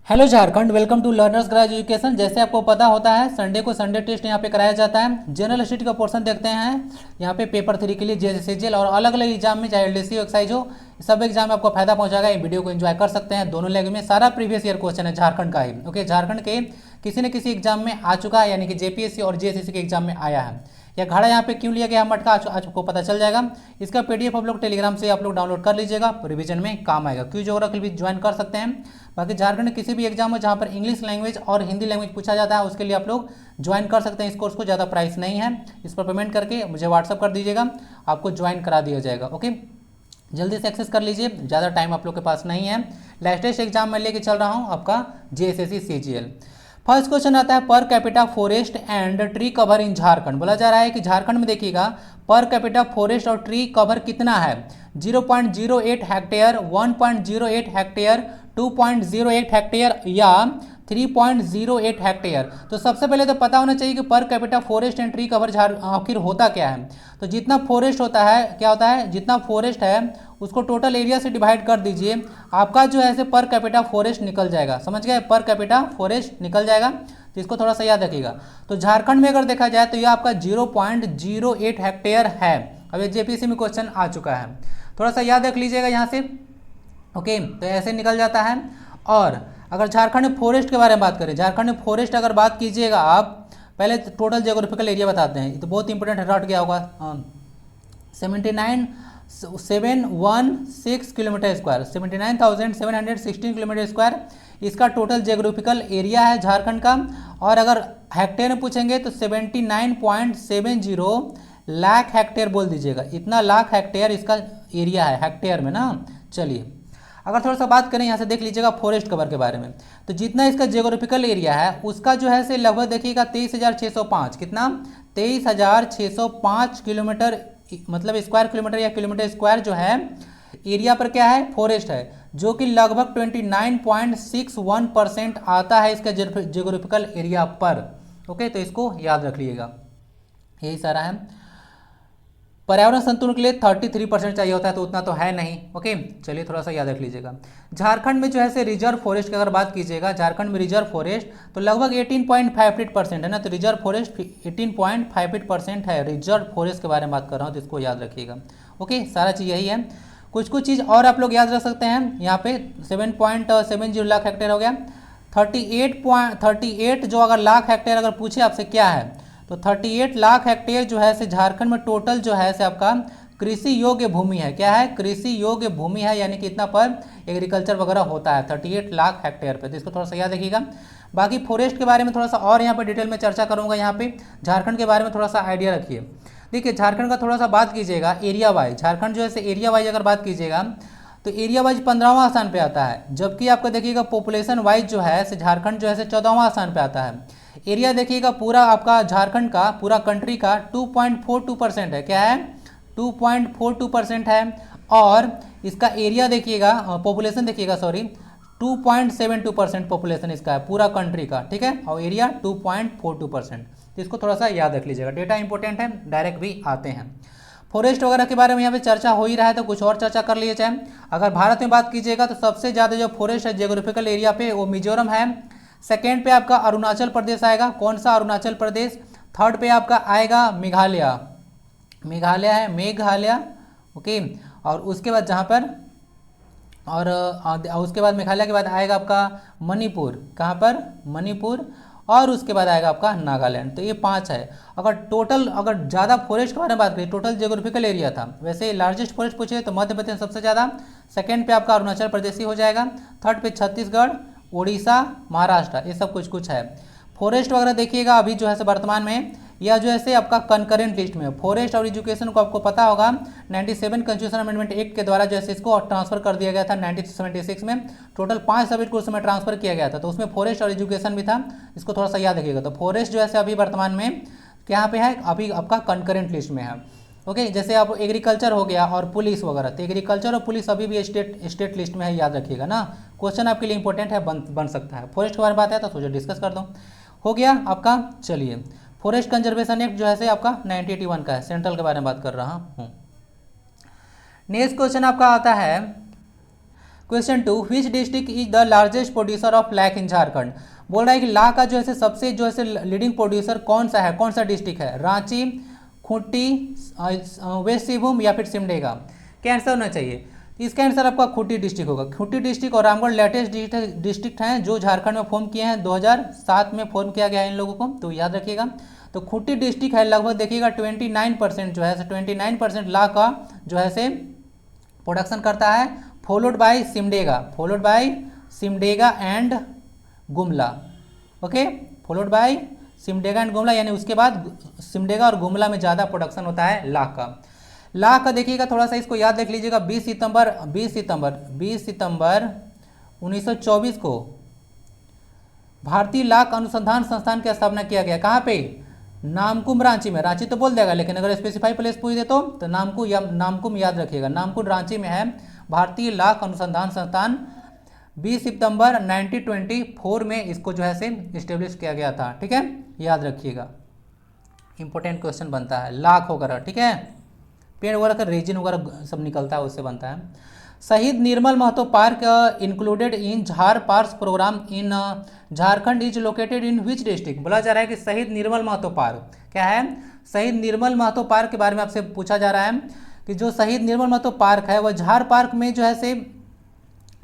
Hello Jharkhand, welcome to learners ग्राज education. जैसे आपको पता होता है संडे को संडे टेस्ट यहाँ पे कराया जाता है। जनरल स्टडी का पोर्शन देखते हैं यहाँ पे पेपर 3 के लिए जेएसएससीजीएल और अलग अलग एग्जाम में, चाहे एलडीसी एक्साइज हो, सब एग्जाम में आपको फायदा पहुंचाएगा। ये वीडियो को एंजॉय कर सकते हैं। दोनों लैंग्वेज में सारा प्रीवियस ईयर क्वेश्चन है झारखंड का ही। ओके, झारखंड के किसी न किसी एग्जाम में आ चुका है, यानी कि जेपीएससी और जेएसएससी के एग्जाम में आया है। या घड़ा यहाँ पे क्यों लिया गया मटका, आज आपको पता चल जाएगा। इसका पीडीएफ आप लोग टेलीग्राम से आप लोग डाउनलोड कर लीजिएगा, रिवीजन में काम आएगा। क्यों ज्योग्राफी भी ज्वाइन कर सकते हैं। बाकी झारखंड में किसी भी एग्जाम हो जहाँ पर इंग्लिश लैंग्वेज और हिंदी लैंग्वेज पूछा जाता है, उसके लिए आप लोग ज्वाइन कर सकते हैं। इस कोर्स को ज़्यादा प्राइस नहीं है, इस पर पेमेंट करके मुझे व्हाट्सअप कर दीजिएगा, आपको ज्वाइन करा दिया जाएगा। ओके, जल्दी से एक्सेस कर लीजिए, ज़्यादा टाइम आप लोग के पास नहीं है। लेटेस्ट एग्जाम में लेके चल रहा हूँ आपका जेएसएससी सीजीएल। फर्स्ट क्वेश्चन आता है, per capita forest and tree cover in Jharkhand. बोला जा रहा है कि झारखंड में देखिएगा पर कैपिटा फॉरेस्ट और ट्री कवर कितना है। 0.08 हेक्टेयर, 1.08 हेक्टेयर, 2.08 हेक्टेयर या 3.08 हेक्टेयर। तो सबसे पहले तो पता होना चाहिए कि per capita forest and tree cover आखिर होता क्या है। तो जितना फॉरेस्ट होता है, क्या होता है, जितना फॉरेस्ट है उसको टोटल एरिया से डिवाइड कर दीजिए, आपका जो है ऐसे पर कैपिटा फॉरेस्ट निकल जाएगा। समझ गए, पर कैपिटा फॉरेस्ट निकल जाएगा। तो इसको थोड़ा सा याद रखिएगा। तो झारखंड में अगर देखा जाए तो यह आपका 0.08 हेक्टेयर है। अब ये जेपीसी में क्वेश्चन आ चुका है, थोड़ा सा याद रख लीजिएगा यहाँ से। ओके, तो ऐसे निकल जाता है। और अगर झारखंड में फॉरेस्ट के बारे में बात करें, झारखंड में फॉरेस्ट अगर बात कीजिएगा आप, पहले टोटल जियोग्राफिकल एरिया बताते हैं, तो बहुत इंपॉर्टेंट है, रट गया होगा। 79716 किलोमीटर स्क्वायर, 79,716 किलोमीटर स्क्वायर इसका टोटल जियोग्राफिकल एरिया है झारखंड का। और अगर हेक्टेयर में पूछेंगे तो 79.70 लाख हेक्टेयर बोल दीजिएगा, इतना लाख हेक्टेयर इसका एरिया है हेक्टेयर में ना। चलिए, अगर थोड़ा सा बात करें यहाँ से देख लीजिएगा फॉरेस्ट कवर के बारे में, तो जितना इसका जियोग्राफिकल एरिया है उसका जो है से लगभग देखिएगा 23,605, कितना 23,605 किलोमीटर, मतलब स्क्वायर किलोमीटर या किलोमीटर स्क्वायर जो है एरिया पर क्या है, फॉरेस्ट है, जो कि लगभग 29.61% आता है इसका जियोग्राफिकल एरिया पर। ओके, तो इसको याद रख लीजिएगा, यही सारा है। पर्यावरण संतुलन के लिए 33% चाहिए होता है, तो उतना तो है नहीं। ओके, चलिए थोड़ा सा याद रख लीजिएगा। झारखंड में जो है से रिजर्व फॉरेस्ट की अगर बात कीजिएगा, झारखंड में रिजर्व फॉरेस्ट तो लगभग 18.58% है ना। तो रिजर्व फॉरेस्ट 18.58% है। रिजर्व फॉरेस्ट के बारे में बात कर रहा हूँ, तो इसको याद रखिएगा। ओके, सारा चीज़ यही है। कुछ चीज़ और आप लोग याद रख सकते हैं। यहाँ पे 7.70 लाख हेक्टेयर हो गया। 38 जो अगर लाख हेक्टेयर अगर पूछे आपसे क्या है, तो 38 लाख हेक्टेयर जो है से झारखंड में टोटल जो है से आपका कृषि योग्य भूमि है। क्या है, कृषि योग्य भूमि है, यानी कि इतना पर एग्रीकल्चर वगैरह होता है 38 लाख हेक्टेयर पे। तो इसको थोड़ा सा याद रखिएगा। बाकी फॉरेस्ट के बारे में थोड़ा सा और यहाँ पे डिटेल में चर्चा करूँगा। यहाँ पे झारखंड के बारे में थोड़ा सा आइडिया रखिए। देखिए, झारखंड का थोड़ा सा बात कीजिएगा एरिया वाइज, झारखंड जो है से एरिया वाइज अगर बात कीजिएगा तो एरिया वाइज 15वां स्थान पे आता है, जबकि आपका देखिएगा पॉपुलेशन वाइज जो है से झारखंड जो है से 14वां स्थान पे आता है। एरिया देखिएगा पूरा आपका झारखंड का, पूरा कंट्री का 2.42% है। क्या है, 2.42% है। और इसका एरिया देखिएगा, पॉपुलेशन देखिएगा, सॉरी 2.72% पॉपुलेशन इसका है पूरा कंट्री का, ठीक है। और एरिया 2.42%, तो इसको थोड़ा सा याद रख लीजिएगा। डेटा इंपॉर्टेंट है, डायरेक्ट भी आते हैं। फॉरेस्ट वगैरह के बारे में यहाँ पे चर्चा हो ही रहा है, तो कुछ और चर्चा कर लिए चाहे। अगर भारत में बात कीजिएगा तो सबसे ज़्यादा जो फॉरेस्ट है जियोग्राफिकल एरिया पे वो मिजोरम है। सेकेंड पे आपका अरुणाचल प्रदेश आएगा। कौन सा, अरुणाचल प्रदेश। थर्ड पे आपका आएगा मेघालय, मेघालय है, मेघालय। ओके, और उसके बाद जहाँ पर और उसके बाद मेघालय के बाद आएगा आपका मणिपुर। कहाँ पर, मणिपुर। और उसके बाद आएगा आपका नागालैंड। तो ये 5 है। अगर टोटल अगर ज़्यादा फॉरेस्ट के बारे में बात करें, टोटल जियोग्राफिकल एरिया था, वैसे लार्जेस्ट फॉरेस्ट पूछे तो मध्य प्रदेश सबसे ज़्यादा। सेकेंड पे आपका अरुणाचल प्रदेश ही हो जाएगा। थर्ड पे छत्तीसगढ़, उड़ीसा, महाराष्ट्र, ये सब कुछ है। फॉरेस्ट वगैरह देखिएगा अभी जो है से वर्तमान में यह जो है से आपका कंकरेंट लिस्ट में। फॉरेस्ट और एजुकेशन को आपको पता होगा 97 कंस्टिट्यूशन अमेंडमेंट एक्ट के द्वारा जो है इसको ट्रांसफर कर दिया गया था 1976 में। टोटल 5 सब्जेक्ट को उसमें ट्रांसफर किया गया था, तो उसमें फॉरेस्ट और एजुकेशन भी था। इसको थोड़ा सा याद रखिएगा। तो फॉरेस्ट जो है अभी वर्तमान में यहाँ पे है, अभी आपका कंकरेंट लिस्ट में है। ओके, जैसे आप एग्रीकल्चर हो गया और पुलिस वगैरह, तो एग्रीकल्चर और पुलिस अभी भी स्टेट लिस्ट में है, याद रखिएगा ना। क्वेश्चन आपके लिए इंपॉर्टेंट है, बन सकता है। फॉरेस्ट के बारे में बात है तो सोचो डिस्कस कर दो। हो गया आपका। चलिए, फॉरेस्ट कंजर्वेशन एक्ट जो है से आपका 1981 का है, सेंट्रल के बारे में बात कर रहा हूँ। नेक्स्ट क्वेश्चन आपका आता है, question 2, which district is the largest producer of lac in Jharkhand. बोल रहा है कि ला का जो है सबसे जो है लीडिंग प्रोड्यूसर कौन सा है, कौन सा डिस्ट्रिक्ट है, रांची, खूंटी, वेस्ट सिंहभूम या फिर सिमडेगा। क्या आंसर होना चाहिए, इसका आंसर आपका खूंटी डिस्ट्रिक्ट होगा। खूंटी डिस्ट्रिक्ट और रामगढ़ लेटेस्ट डिस्ट्रिक्ट हैं जो झारखंड में फॉर्म किए हैं, 2007 में फॉर्म किया गया है इन लोगों को, तो याद रखिएगा। तो खूंटी डिस्ट्रिक्ट है, लगभग देखिएगा 29% जो है 29% ला का जो है से प्रोडक्शन करता है, followed by Simdega and Gumla. Okay, followed by Simdega and Gumla, यानी उसके बाद सिमडेगा और गुमला में ज़्यादा प्रोडक्शन होता है ला का। ला का देखिएगा, थोड़ा सा इसको याद रख लीजिएगा। 20 सितंबर 1924 को भारतीय लाख अनुसंधान संस्थान की स्थापना किया गया। कहाँ पे, नामकुम रांची में। रांची तो बोल देगा, लेकिन अगर स्पेसिफाई प्लेस पूछ दे तो नामकुम याद रखिएगा। नामकुम रांची में है भारतीय लाख अनुसंधान संस्थान। 20 सितंबर 1924 में इसको जो है से इस्टेब्लिश किया गया था। ठीक है, याद रखिएगा, इंपॉर्टेंट क्वेश्चन बनता है लाख वगैरह। ठीक है, पेड़ वगैरह का रेजिन वगैरह सब निकलता है, उससे बनता है। Shaheed Nirmal Mahato park included in Jhar park programme in Jharkhand is located in which district. बोला जा रहा है कि शहीद निर्मल महतो पार्क क्या है, शहीद निर्मल महतो पार्क के बारे में आपसे पूछा जा रहा है कि जो शहीद निर्मल महतो पार्क है वह झार पार्क में जो है से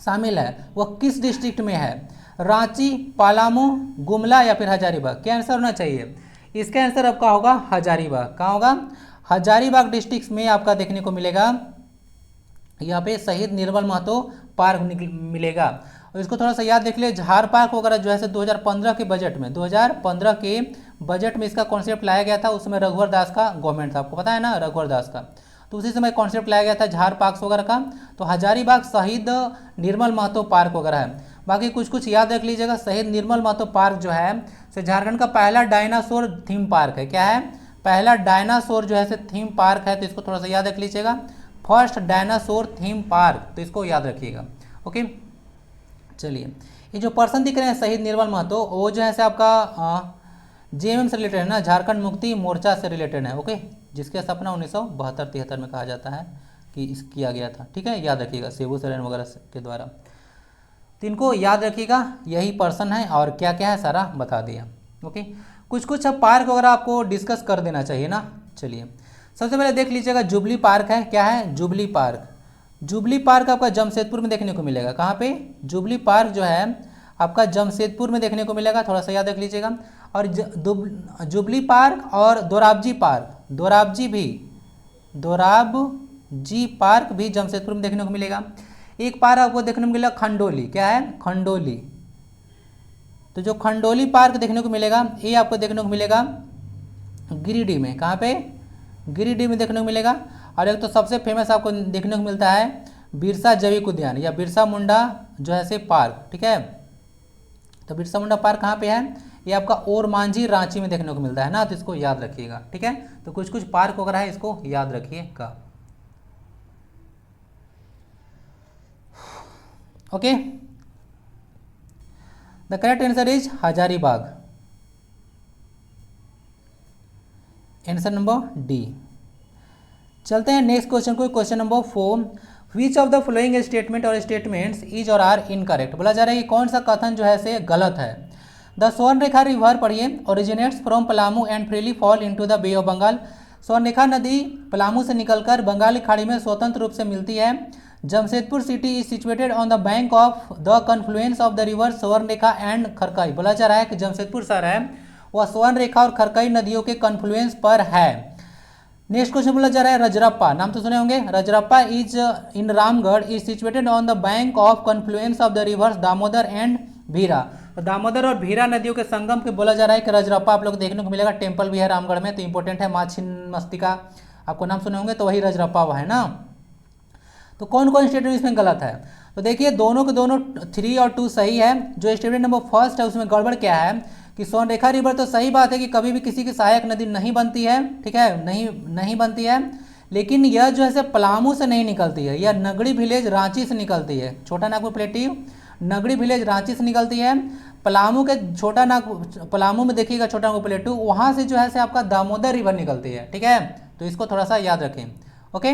शामिल है, वह किस डिस्ट्रिक्ट में है, रांची, पलामू, गुमला या फिर हजारीबाग। क्या आंसर होना चाहिए, इसका आंसर आपका होगा हजारीबाग। कहाँ होगा, हजारीबाग डिस्ट्रिक्ट में आपका देखने को मिलेगा यहाँ पे शहीद निर्मल महतो पार्क मिलेगा। और इसको थोड़ा सा याद देख ले, झार पार्क वगैरह जो है 2015 के बजट में इसका कॉन्सेप्ट लाया गया था। उस समय रघुवर दास का गवर्नमेंट था, आपको पता है ना, रघुवर दास का। तो उसी समय कॉन्सेप्ट लाया गया था झार पार्क वगैरह का। तो हजारीबाग शहीद निर्मल महतो पार्क वगैरह है। बाकी कुछ याद रख लीजिएगा। शहीद निर्मल महतो पार्क जो है झारखंड का पहला डायनासोर थीम पार्क है। क्या है, पहला डायनासोर जो है थीम पार्क है, तो इसको थोड़ा सा याद रख लीजिएगा। फर्स्ट डायनासोर थीम पार्क, तो इसको याद रखिएगा। ओके, चलिए, ये जो पर्सन दिख रहे हैं शहीद निर्मल महतो, वो जो है से आपका जेएमएम से रिलेटेड है ना, झारखंड मुक्ति मोर्चा से रिलेटेड है। ओके, जिसकी स्थापना 1972-73 में कहा जाता है कि किया गया था। ठीक है, याद रखिएगा, सेबू सोरेन वगैरह के द्वारा। तो इनको याद रखिएगा, यही पर्सन है और क्या क्या है सारा बता दिया। ओके, कुछ अब पार्क वगैरह आपको डिस्कस कर देना चाहिए ना। चलिए, सबसे पहले देख लीजिएगा जुबली पार्क है। क्या है, जुबली पार्क। जुबली पार्क आपका जमशेदपुर में देखने को मिलेगा। कहाँ पे, जुबली पार्क जो है आपका जमशेदपुर में देखने को मिलेगा, थोड़ा सा याद रख लीजिएगा। और जुबली पार्क और दोराबजी पार्क भी जमशेदपुर में देखने को मिलेगा। एक पार्क आपको देखने को मिलेगा खंडोली। क्या है, खंडोली। तो जो खंडोली पार्क देखने को मिलेगा, ये आपको देखने को मिलेगा गिरिडीह में। कहाँ पे, गिरिडीह में देखने को मिलेगा। और एक तो सबसे फेमस आपको देखने को मिलता है बिरसा जैविक उद्यान या बिरसा मुंडा जो है से पार्क। ठीक है, तो बिरसा मुंडा पार्क कहाँ पे है, ये आपका ओरमांझी रांची में देखने को मिलता है ना, तो इसको याद रखिएगा। ठीक है, तो कुछ पार्क वगैरह है, इसको याद रखिएगा। Okay, the correct answer is Hazaribagh, answer number D. चलते हैं नेक्स्ट क्वेश्चन को, question number 4। Which of the following statement और स्टेटमेंट्स इज और आर इनकरेक्ट। बोला जा रहा है कि कौन सा कथन जो है से गलत है। द स्वर्णरेखा रिवर पढ़िए, originates from Palamu and freely fall into the bay of Bengal. Swarnrekha नदी पलामू से निकलकर बंगाल की खाड़ी में स्वतंत्र रूप से मिलती है। Jamshedpur city is situated on the bank of the confluence of the river Swarnrekha and Kharkai. बोला जा रहा है कि जमशेदपुर शहर है वह स्वर्णरेखा और खरकई नदियों के कन्फ्लुएंस पर है। नेक्स्ट क्वेश्चन बोला जा रहा है रजरप्पा, नाम तो सुने होंगे। Rajrappa is in Ramgarh is situated on the bank of confluence of the rivers Damodar and Bhera. तो दामोदर और भीरा नदियों के संगम के बोला जा रहा है कि रजरप्पा आप लोग देखने को मिलेगा। टेम्पल भी है रामगढ़ में, तो इंपॉर्टेंट है। माँ छिन्नमस्तिका आपको नाम सुने होंगे, तो वही रजरप्पा वो है ना। तो कौन कौन स्टेटमेंट इसमें गलत है, तो देखिए दोनों के दोनों 3 और 2 सही है। जो स्टेटमेंट नंबर फर्स्ट है उसमें गड़बड़ क्या है कि स्वर्णरेखा रिवर, तो सही बात है कि कभी भी किसी की सहायक नदी नहीं बनती है। ठीक है, नहीं बनती है, लेकिन यह जो है पलामू से नहीं निकलती है, यह नगड़ी विलेज रांची से निकलती है। छोटा नागपुर प्लेटिव नगड़ी विलेज रांची से निकलती है। पलामू के पलामू में देखिएगा छोटा नागपुर प्लेटिव, वहाँ से जो है आपका दामोदर रिवर निकलती है। ठीक है, तो इसको थोड़ा सा याद रखें। ओके,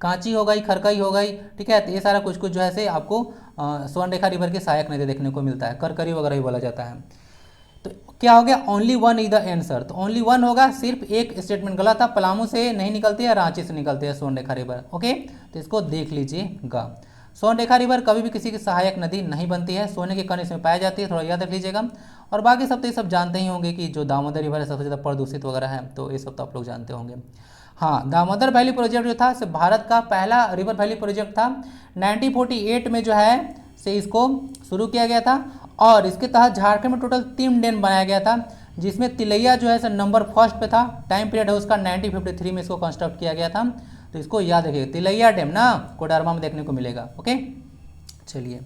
कांची हो गई, खरकई हो गई, ठीक है। तो ये सारा कुछ कुछ जो है से आपको स्वर्णरेखा रिवर की सहायक नदी देखने को मिलता है, करकरी वगैरह भी बोला जाता है। तो क्या हो गया, only one is the answer. तो ओनली वन होगा, सिर्फ एक स्टेटमेंट गलत था, पलामू से नहीं निकलती है, रांची से निकलती है स्वर्णरेखा रिवर। ओके, तो इसको देख लीजिएगा। स्वर्णरेखा रिवर कभी भी किसी की सहायक नदी नहीं बनती है, सोने के कण इसमें पाई जाती है, थोड़ा याद रख लीजिएगा। और बाकी सब तो ये सब जानते ही होंगे कि जो दामोदर रिवर है सबसे ज़्यादा प्रदूषित वगैरह है, तो ये सब तो आप लोग जानते होंगे। हाँ, दामोदर वैली प्रोजेक्ट जो था से भारत का पहला रिवर वैली प्रोजेक्ट था। 1948 में जो है से इसको शुरू किया गया था, और इसके तहत झारखंड में टोटल 3 डैम बनाया गया था, जिसमें तिलैया जो है सर नंबर फर्स्ट पे था। टाइम पीरियड है उसका 1953 में इसको कंस्ट्रक्ट किया गया था। तो इसको याद रखिएगा, तिलैया डैम ना कोडरमा में देखने को मिलेगा। ओके, चलिए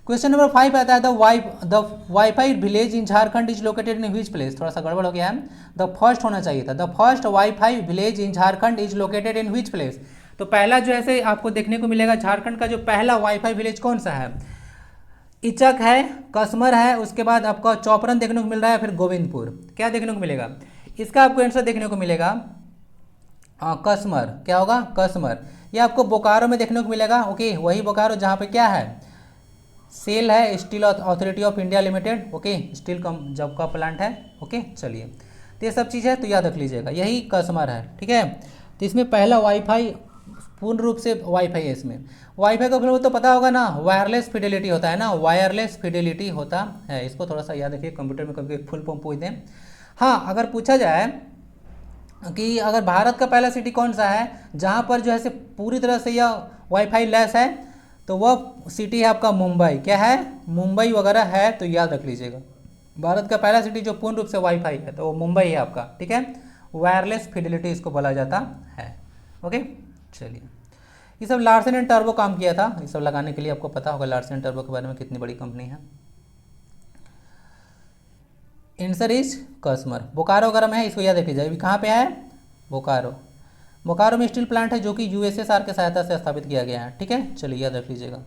क्वेश्चन नंबर 5 आता है, the wifi village in Jharkhand is located in which place. थोड़ा सा गड़बड़ हो गया है, द फर्स्ट होना चाहिए था। The first wifi village in Jharkhand is located in which place. तो पहला जो है आपको देखने को मिलेगा, झारखंड का जो पहला वाईफाई विलेज कौन सा है, इचक है, कसमर है, उसके बाद आपका चौपरन देखने को मिल रहा है, फिर गोविंदपुर। क्या देखने को मिलेगा, इसका आपको आंसर देखने को मिलेगा कसमर। क्या होगा, कसमर। ये आपको बोकारो में देखने को मिलेगा। ओके, वही बोकारो जहाँ पे क्या है, सेल है, steel authority of India limited. Okay, steel जब का प्लांट है। ओके, चलिए, तो ये सब चीज़ है, तो याद रख लीजिएगा, यही कसमर है। ठीक है, तो इसमें पहला वाईफाई, पूर्ण रूप से वाईफाई है। इसमें वाईफाई का मतलब तो पता होगा ना, वायरलेस फिडेलिटी होता है ना, वायरलेस फिडेलिटी होता है। इसको थोड़ा सा याद रखिए, कंप्यूटर में कभी फुल फॉर्म पूछ दें। हाँ, अगर पूछा जाए कि अगर भारत का पहला सिटी कौन सा है जहाँ पर जो है से पूरी तरह से यह वाईफाई लेस है, तो वह सिटी है आपका मुंबई। क्या है, मुंबई वगैरह है, तो याद रख लीजिएगा। भारत का पहला सिटी जो पूर्ण रूप से वाईफाई है तो वो मुंबई है आपका। ठीक है, वायरलेस फिडेलिटी इसको बोला जाता है। ओके, चलिए, ये सब लार्सन एंड टर्बो काम किया था। ये सब लगाने के लिए आपको पता होगा लार्सन एंड टर्बो के बारे में, कितनी बड़ी कंपनी है। Answer is कसमर। बोकारो वगैरह में है, इसको याद रखिए। अभी कहाँ पे है, बोकारो। बोकारो में स्टील प्लांट है जो कि यूएसएसआर की सहायता से स्थापित किया गया है। ठीक है, चलिए याद रख लीजिएगा।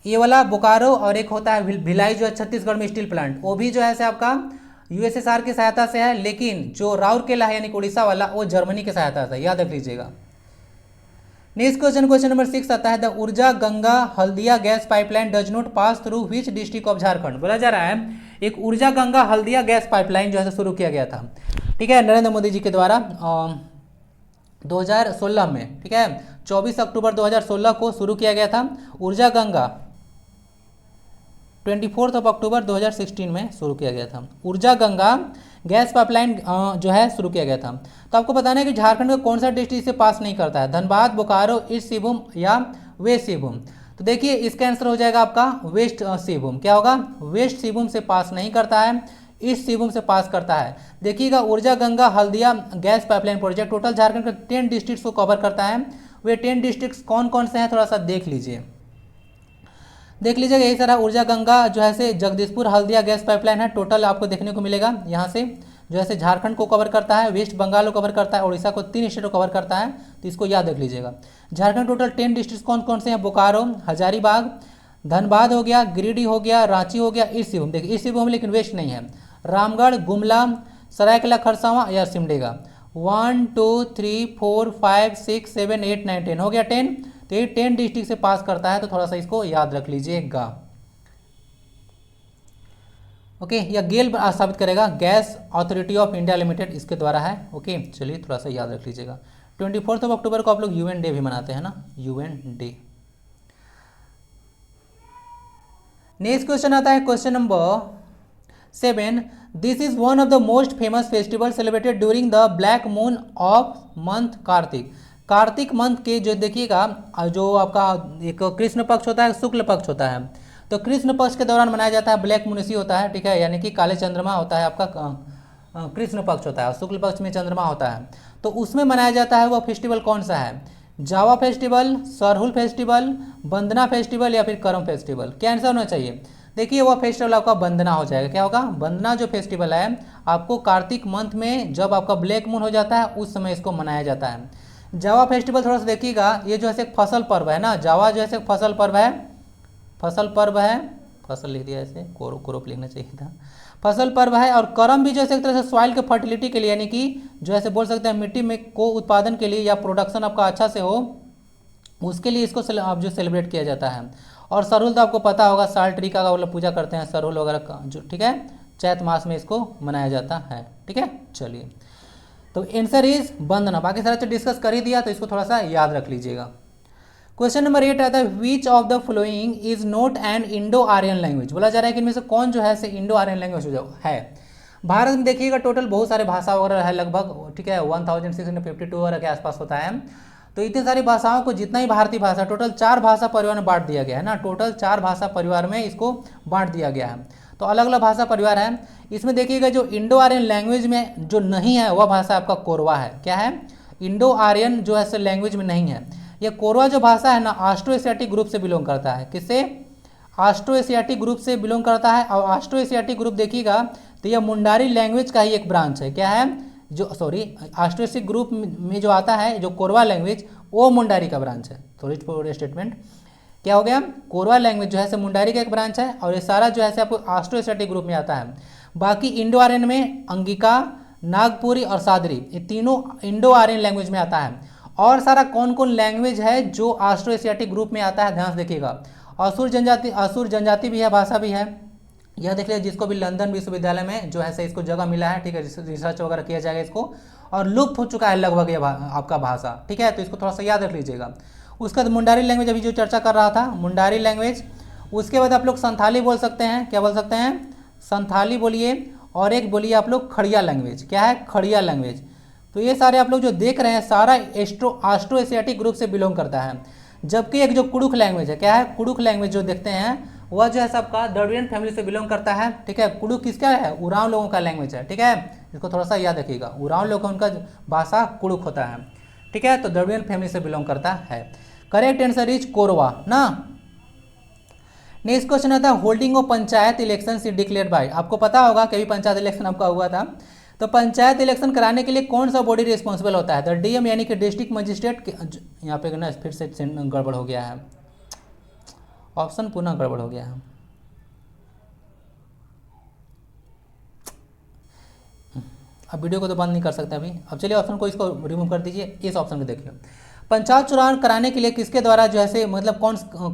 ये वाला बोकारो, और एक होता है भिलाई जो है छत्तीसगढ़ में स्टील प्लांट, वो भी जो है से आपका यूएसएसआर की सहायता से है, लेकिन जो राउरकेला है यानी उड़ीसा वाला, वो जर्मनी की सहायता से। याद रख लीजिएगा। नेक्स्ट क्वेश्चन, क्वेश्चन नंबर 6 आता है, द ऊर्जा Ganga Haldia gas pipeline does not pass through which district of Jharkhand. बोला जा रहा है एक ऊर्जा गंगा हल्दिया गैस पाइपलाइन जो है शुरू किया गया था। ठीक है, नरेंद्र मोदी जी के द्वारा 2016 में। ठीक है, 24 अक्टूबर 2016 को शुरू किया गया था। ऊर्जा गंगा 24 अक्टूबर 2016 में शुरू किया गया था। ऊर्जा गंगा गैस पाइपलाइन जो है शुरू किया गया था। तो आपको बताना है कि झारखंड का कौन सा डिस्ट्रिक्ट इसे पास नहीं करता है, धनबाद, बोकारो, ईस्ट सिंहभूम या वेस्ट सिंहभूम। तो देखिए इसका आंसर हो जाएगा आपका वेस्ट सिंहभूम। क्या होगा, वेस्ट सिंहभूम से पास नहीं करता है, ईस्ट सिंहभूम से पास करता है। देखिएगा, ऊर्जा Ganga Haldia gas pipeline project total Jharkhand के 10 डिस्ट्रिक्ट्स को कवर करता है। वे 10 डिस्ट्रिक्ट्स कौन कौन से हैं, थोड़ा सा देख लीजिए। देख लीजिएगा, यही सारा ऊर्जा गंगा जो है से जगदीशपुर हल्दिया गैस पाइपलाइन है, टोटल आपको देखने को मिलेगा। यहाँ से जो है से झारखंड को कवर करता है, वेस्ट बंगाल को कवर करता है, उड़ीसा को, 3 स्टेट को कवर करता है। तो इसको याद रख लीजिएगा। झारखंड टोटल 10 डिस्ट्रिक्ट कौन कौन से हैं, बोकारो, हजारीबाग, धनबाद हो गया, गिरिडीह हो गया, रांची हो गया, ईस्ट सिंहभूम। देखिए ईस्ट सिंहभूम लेकिन वेस्ट नहीं है, रामगढ़, गुमला, सरायकेला खरसावां या सिमडेगा। 1 2 3 4 5 6 7 8 9 10 हो गया 10। तो ये 10 डिस्ट्रिक्ट से पास करता है, तो थोड़ा सा इसको याद रख लीजिएगा। ओके, या गेल स्थापित करेगा, gas authority of India limited इसके द्वारा है। ओके, चलिए थोड़ा सा याद रख लीजिएगा। 24 अक्टूबर को आप लोग यूएन डे भी मनाते हैं ना, यूएन डे। नेक्स्ट क्वेश्चन आता है, question number 7। This is one of the most famous festival celebrated during the black moon of month Kartik. Kartik month के जो देखिएगा, जो आपका एक कृष्ण पक्ष होता है, शुक्ल पक्ष होता है, तो कृष्ण पक्ष के दौरान मनाया जाता है। ब्लैक मून इसी होता है। ठीक है, यानी कि काले चंद्रमा होता है आपका, कृष्ण पक्ष होता है, शुक्ल पक्ष में चंद्रमा होता है, तो उसमें मनाया जाता है। वह फेस्टिवल कौन सा है, जावा फेस्टिवल, सरहुल फेस्टिवल, वंदना फेस्टिवल या फिर करम फेस्टिवल। क्या आंसर होना चाहिए, देखिए वह फेस्टिवल आपका वंदना हो जाएगा। क्या होगा, वंदना जो फेस्टिवल है आपको कार्तिक मंथ में जब आपका ब्लैक मून हो जाता है उस समय इसको मनाया जाता है। जावा फेस्टिवल थोड़ा सा देखिएगा, ये जो है एक फसल पर्व है ना, जावा जो है एक फसल पर्व है, फसल पर्व है, फसल लिख दिया ऐसे, क्रोप लिखना चाहिए था। फसल पर्व है। और करम भी जैसे एक तरह से सॉइल के फर्टिलिटी के लिए, यानी कि जो ऐसे बोल सकते हैं मिट्टी में को उत्पादन के लिए या प्रोडक्शन आपका अच्छा से हो, उसके लिए इसको आप जो सेलिब्रेट किया जाता है। और सरहुल तो आपको पता होगा, साल ट्री का मतलब पूजा करते हैं सरहुल वगैरह का जो, ठीक है, चैत मास में इसको मनाया जाता है। ठीक है, चलिए, तो आंसर इज वंदना। बाकी सारा चीज डिस्कस कर ही दिया, तो इसको थोड़ा सा याद रख लीजिएगा। क्वेश्चन नंबर 8 आता है, which of the flowing is not an Indo Aryan language. बोला जा रहा है कि इनमें से कौन जो है इंडो आर्यन लैंग्वेज है। भारत में देखिएगा टोटल बहुत सारे भाषा वगैरह है लगभग, ठीक है, 1652 वगैरह के आसपास होता है। तो इतनी सारी भाषाओं को, जितना ही भारतीय भाषा, टोटल 4 भाषा परिवार में बांट दिया गया है ना, टोटल 4 भाषा परिवार में इसको बांट दिया गया है। तो अलग अलग भाषा परिवार है। इसमें देखिएगा जो इंडो आर्यन लैंग्वेज में जो नहीं है वह भाषा आपका कोरवा है। क्या है? इंडो आर्यन जो है लैंग्वेज में नहीं है। ये कोरवा जो भाषा है ना, ऑस्ट्रो एशियाटिक ग्रुप से बिलोंग करता है। किससे? ऑस्ट्रो एशियाटिक ग्रुप से बिलोंग करता है। और ऑस्ट्रो एशियाटिक ग्रुप देखिएगा तो यह मुंडारी लैंग्वेज का ही एक ब्रांच है। क्या है? जो ऑस्ट्रो एशियाटिक ग्रुप में जो आता है जो कोरवा लैंग्वेज, वो मुंडारी का ब्रांच है। थोड़ी स्टेटमेंट क्या हो गया? कोरवा लैंग्वेज जो है मुंडारी का एक ब्रांच है, और ये सारा जो है आपको ऑस्ट्रो एशियाटिक ग्रुप में आता है। बाकी इंडो आर्यन में अंगिका, नागपुरी और सादरी, ये तीनों इंडो आर्यन लैंग्वेज में आता है। और सारा कौन कौन लैंग्वेज है जो ऑस्ट्रो एशियाटिक ग्रुप में आता है, ध्यान से देखिएगा। असुर जनजाति भी है, भाषा भी है। यह देख लीजिए, जिसको भी लंदन विश्वविद्यालय में जो है इसको जगह मिला है, ठीक है, रिसर्च वगैरह किया जाएगा इसको, और लुप्त हो चुका है लगभग ये आपका भाषा। ठीक है, तो इसको थोड़ा सा याद रख लीजिएगा। उसका मुंडारी लैंग्वेज अभी जो चर्चा कर रहा था, मुंडारी लैंग्वेज। उसके बाद आप लोग संथाली बोल सकते हैं। क्या बोल सकते हैं? संथाली बोलिए। और एक बोलिए आप लोग खड़िया लैंग्वेज। क्या है? खड़िया लैंग्वेज। तो ये सारे आप लोग जो देख रहे हैं सारा ऑस्ट्रो एशियाटिक ग्रुप से बिलोंग करता है। जबकि एक जो कुड़ुख लैंग्वेज है, क्या है? कुड़ुख लैंग्वेज जो देखते हैं वह जो है सबका द्रविडियन फैमिली से बिलोंग करता है। ठीक है, कुड़ुख किसका है? उरांव लोगों का लैंग्वेज है। ठीक है, इसको थोड़ा सा याद रखिएगा। उरांव लोगों का उनका भाषा कुड़ुख होता है। ठीक है, तो द्रविडियन फैमिली से बिलोंग करता है। करेक्ट आंसर इज कोरवा ना। नेक्स्ट क्वेश्चन आता है, holding of panchayat election is declared by. आपको पता होगा कभी पंचायत इलेक्शन आपका हुआ था, तो पंचायत इलेक्शन कराने के लिए कौन सा बॉडी रिस्पॉन्सिबल होता है? द डीएम यानी कि डिस्ट्रिक्ट मजिस्ट्रेट। यहाँ पे ना फिर से गड़बड़ हो गया है, ऑप्शन पुनः गड़बड़ हो गया है। अब वीडियो को तो बंद नहीं कर सकते अभी। अब चलिए ऑप्शन को इसको रिमूव कर दीजिए, इस ऑप्शन को देखिए। पंचायत चुनाव कराने के लिए किसके द्वारा जो है मतलब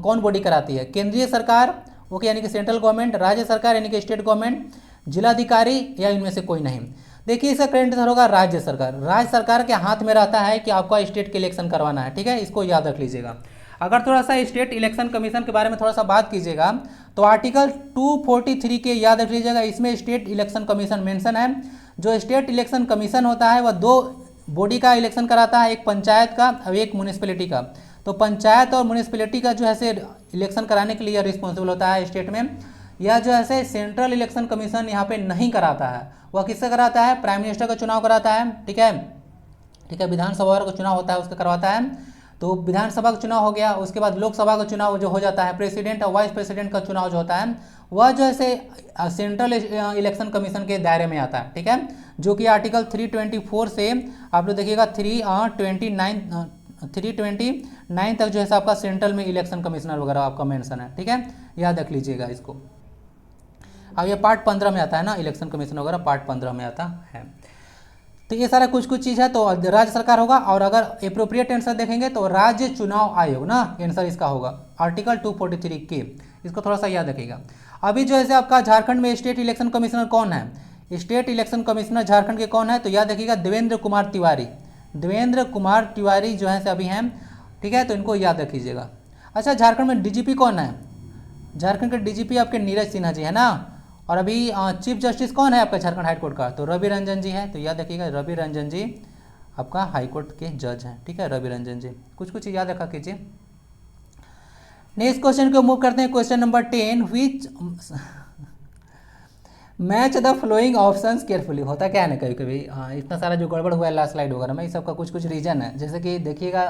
कौन बॉडी कराती है? केंद्रीय सरकार, ओके, यानी कि सेंट्रल गवर्नमेंट, राज्य सरकार यानी कि स्टेट गवर्नमेंट, जिलाधिकारी, या इनमें से कोई नहीं। देखिए इसका करेंट आंसर होगा राज्य सरकार। राज्य सरकार के हाथ में रहता है कि आपका स्टेट के इलेक्शन करवाना है। ठीक है, इसको याद रख लीजिएगा। अगर थोड़ा सा स्टेट इलेक्शन कमीशन के बारे में थोड़ा सा बात कीजिएगा तो आर्टिकल 243 के याद रख लीजिएगा, इसमें स्टेट इलेक्शन कमीशन मेंशन है। जो स्टेट इलेक्शन कमीशन होता है वह 2 बॉडी का इलेक्शन कराता है, एक पंचायत का और एक म्यूनिसिपैलिटी का। तो पंचायत और म्यूनिसिपैलिटी का जो है इलेक्शन कराने के लिए रिस्पॉन्सिबल होता है स्टेट में। यह जो है सेंट्रल इलेक्शन कमीशन यहाँ पे नहीं कराता है। वह किससे कराता है? प्राइम मिनिस्टर का चुनाव कराता है। ठीक है, ठीक है, विधानसभा का चुनाव होता है उसका करवाता है। तो विधानसभा का चुनाव हो गया, उसके बाद लोकसभा का चुनाव जो हो जाता है, प्रेसिडेंट और वाइस प्रेसिडेंट का चुनाव जो होता है वह जो है सेंट्रल इलेक्शन कमीशन के दायरे में आता है। ठीक है, जो कि आर्टिकल 324 से आप लोग देखिएगा 329 तक जो है आपका सेंट्रल में इलेक्शन कमिश्नर वगैरह आपका मेंशन है। ठीक है, याद रख लीजिएगा इसको। अब ये पार्ट 15 में आता है ना, इलेक्शन कमीशन वगैरह पार्ट 15 में आता है। तो ये सारा कुछ चीज़ है, तो राज्य सरकार होगा। और अगर एप्रोप्रिएट आंसर देखेंगे तो राज्य चुनाव आयोग ना, आंसर इसका होगा आर्टिकल 243 के। इसको थोड़ा सा याद रखिएगा। अभी जो है आपका झारखंड में स्टेट इलेक्शन कमिश्नर कौन है? स्टेट इलेक्शन कमिश्नर झारखंड के कौन है? तो याद रखिएगा देवेंद्र कुमार तिवारी। देवेंद्र कुमार तिवारी जो है अभी हैं। ठीक है, तो इनको याद रखिएगा। अच्छा, झारखंड में डीजीपी कौन है? झारखंड के डीजीपी आपके नीरज सिन्हा जी है ना। और अभी चीफ जस्टिस कौन है आपका झारखंड हाईकोर्ट का? तो रवि रंजन जी है। तो याद रखिएगा रवि रंजन जी आपका हाईकोर्ट के जज हैं। ठीक है, रवि रंजन जी, कुछ याद रखा कीजिए। नेक्स्ट क्वेश्चन को मूव करते हैं। Question number 10, which match the flowing options carefully. होता क्या है ना कभी कभी इतना सारा जो गड़बड़ हुआ है लास्ट स्लाइड वगैरह में, इस सबका कुछ रीजन है। जैसे कि देखिएगा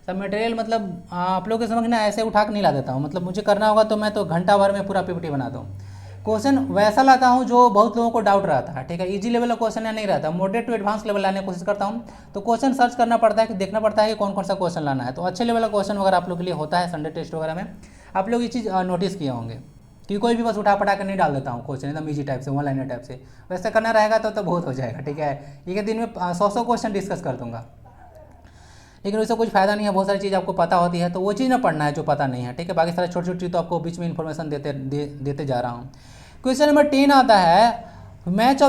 सब मटेरियल मतलब आप लोगों के समझ ना ऐसे उठा के नहीं ला देता हूँ। मतलब मुझे करना होगा तो मैं तो घंटा भर में पूरा पीपीटी बनाता हूँ। क्वेश्चन वैसा लाता हूँ जो बहुत लोगों को डाउट रहता है। ठीक है, इजी लेवल का क्वेश्चन नहीं रहता, मॉडरेट टू एडवांस लेवल लाने की कोशिश करता हूँ। तो क्वेश्चन सर्च करना पड़ता है कि देखना पड़ता है कि कौन कौन सा क्वेश्चन लाना है। तो अच्छे लेवल का क्वेश्चन वगैरह आप लोग के लिए होता है संडे टेस्ट वगैरह में, आप लोग ये चीज़ नोटिस किए होंगे। कि कोई भी बस उठा पटा कर नहीं डाल देता हूँ क्वेश्चन एकदम ईजी टाइप से, वन लाइनर टाइप से। वैसे करना रहेगा तो बहुत हो जाएगा, ठीक है। एक दिन में 100 क्वेश्चन डिस्कस कर दूंगा, लेकिन उससे कुछ फायदा नहीं है। बहुत सारी चीज़ आपको पता होती है तो वो चीज़ ना पढ़ना है जो पता नहीं है, ठीक है। बाकी सारे छोटी छोटी तो आपको बीच में इन्फॉर्मेशन देते जा रहा हूँ। क्वेश्चन नंबर 10 आता है, match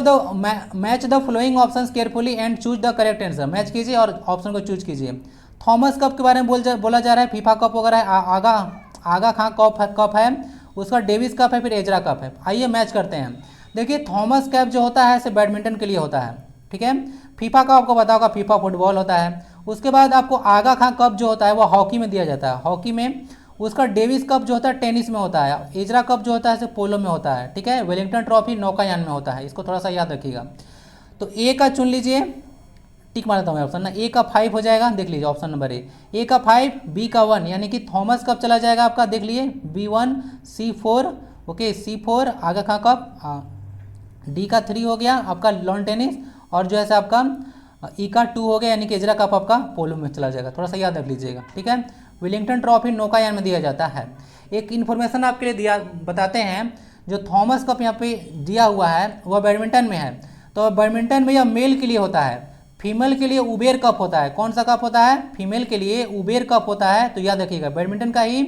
the flowing options carefully and choose the correct answer. Match कीजिए और ऑप्शन को चूज कीजिए। थॉमस कप के बारे में बोला जा रहा है, फीफा कप वगैरह है, आगा खां कप है, उसका डेविस कप है, फिर एजरा कप है। आइए मैच करते हैं। देखिए थॉमस कप जो होता है सिर्फ बैडमिंटन के लिए होता है, ठीक है। फीफा कप आपको पता होगा, फीफा फुटबॉल होता है। उसके बाद आपको आगा खां कप जो होता है वो हॉकी में दिया जाता है, हॉकी में। उसका डेविस कप जो होता है टेनिस में होता है। एजरा कप जो होता है सिर्फ पोलो में होता है, ठीक है। वेलिंगटन ट्रॉफी नौकायान में होता है, इसको थोड़ा सा याद रखिएगा। तो ए का चुन लीजिए, टिक मारता हूँ मैं ऑप्शन ना। ए का 5 हो जाएगा, देख लीजिए ऑप्शन नंबर ए का 5, बी का 1, यानी कि थॉमस कप चला जाएगा आपका, देख लीजिए B1, C4, ओके C4 आगा खां कप। डी का 3 हो गया आपका लॉन टेनिस, और जो है आपका ई का 2 हो गया, यानी कि एजरा कप आपका पोलो में चला जाएगा। थोड़ा सा याद रख लीजिएगा, ठीक है। विलिंगटन ट्रॉफी नौकायान में दिया जाता है। एक इन्फॉर्मेशन आपके लिए बताते हैं, जो थॉमस कप यहाँ पे दिया हुआ है वह बैडमिंटन में है। तो बैडमिंटन में यह मेल के लिए होता है, फीमेल के लिए उबेर कप होता है। कौन सा कप होता है? फीमेल के लिए उबेर कप होता है। तो याद रखिएगा, बैडमिंटन का ही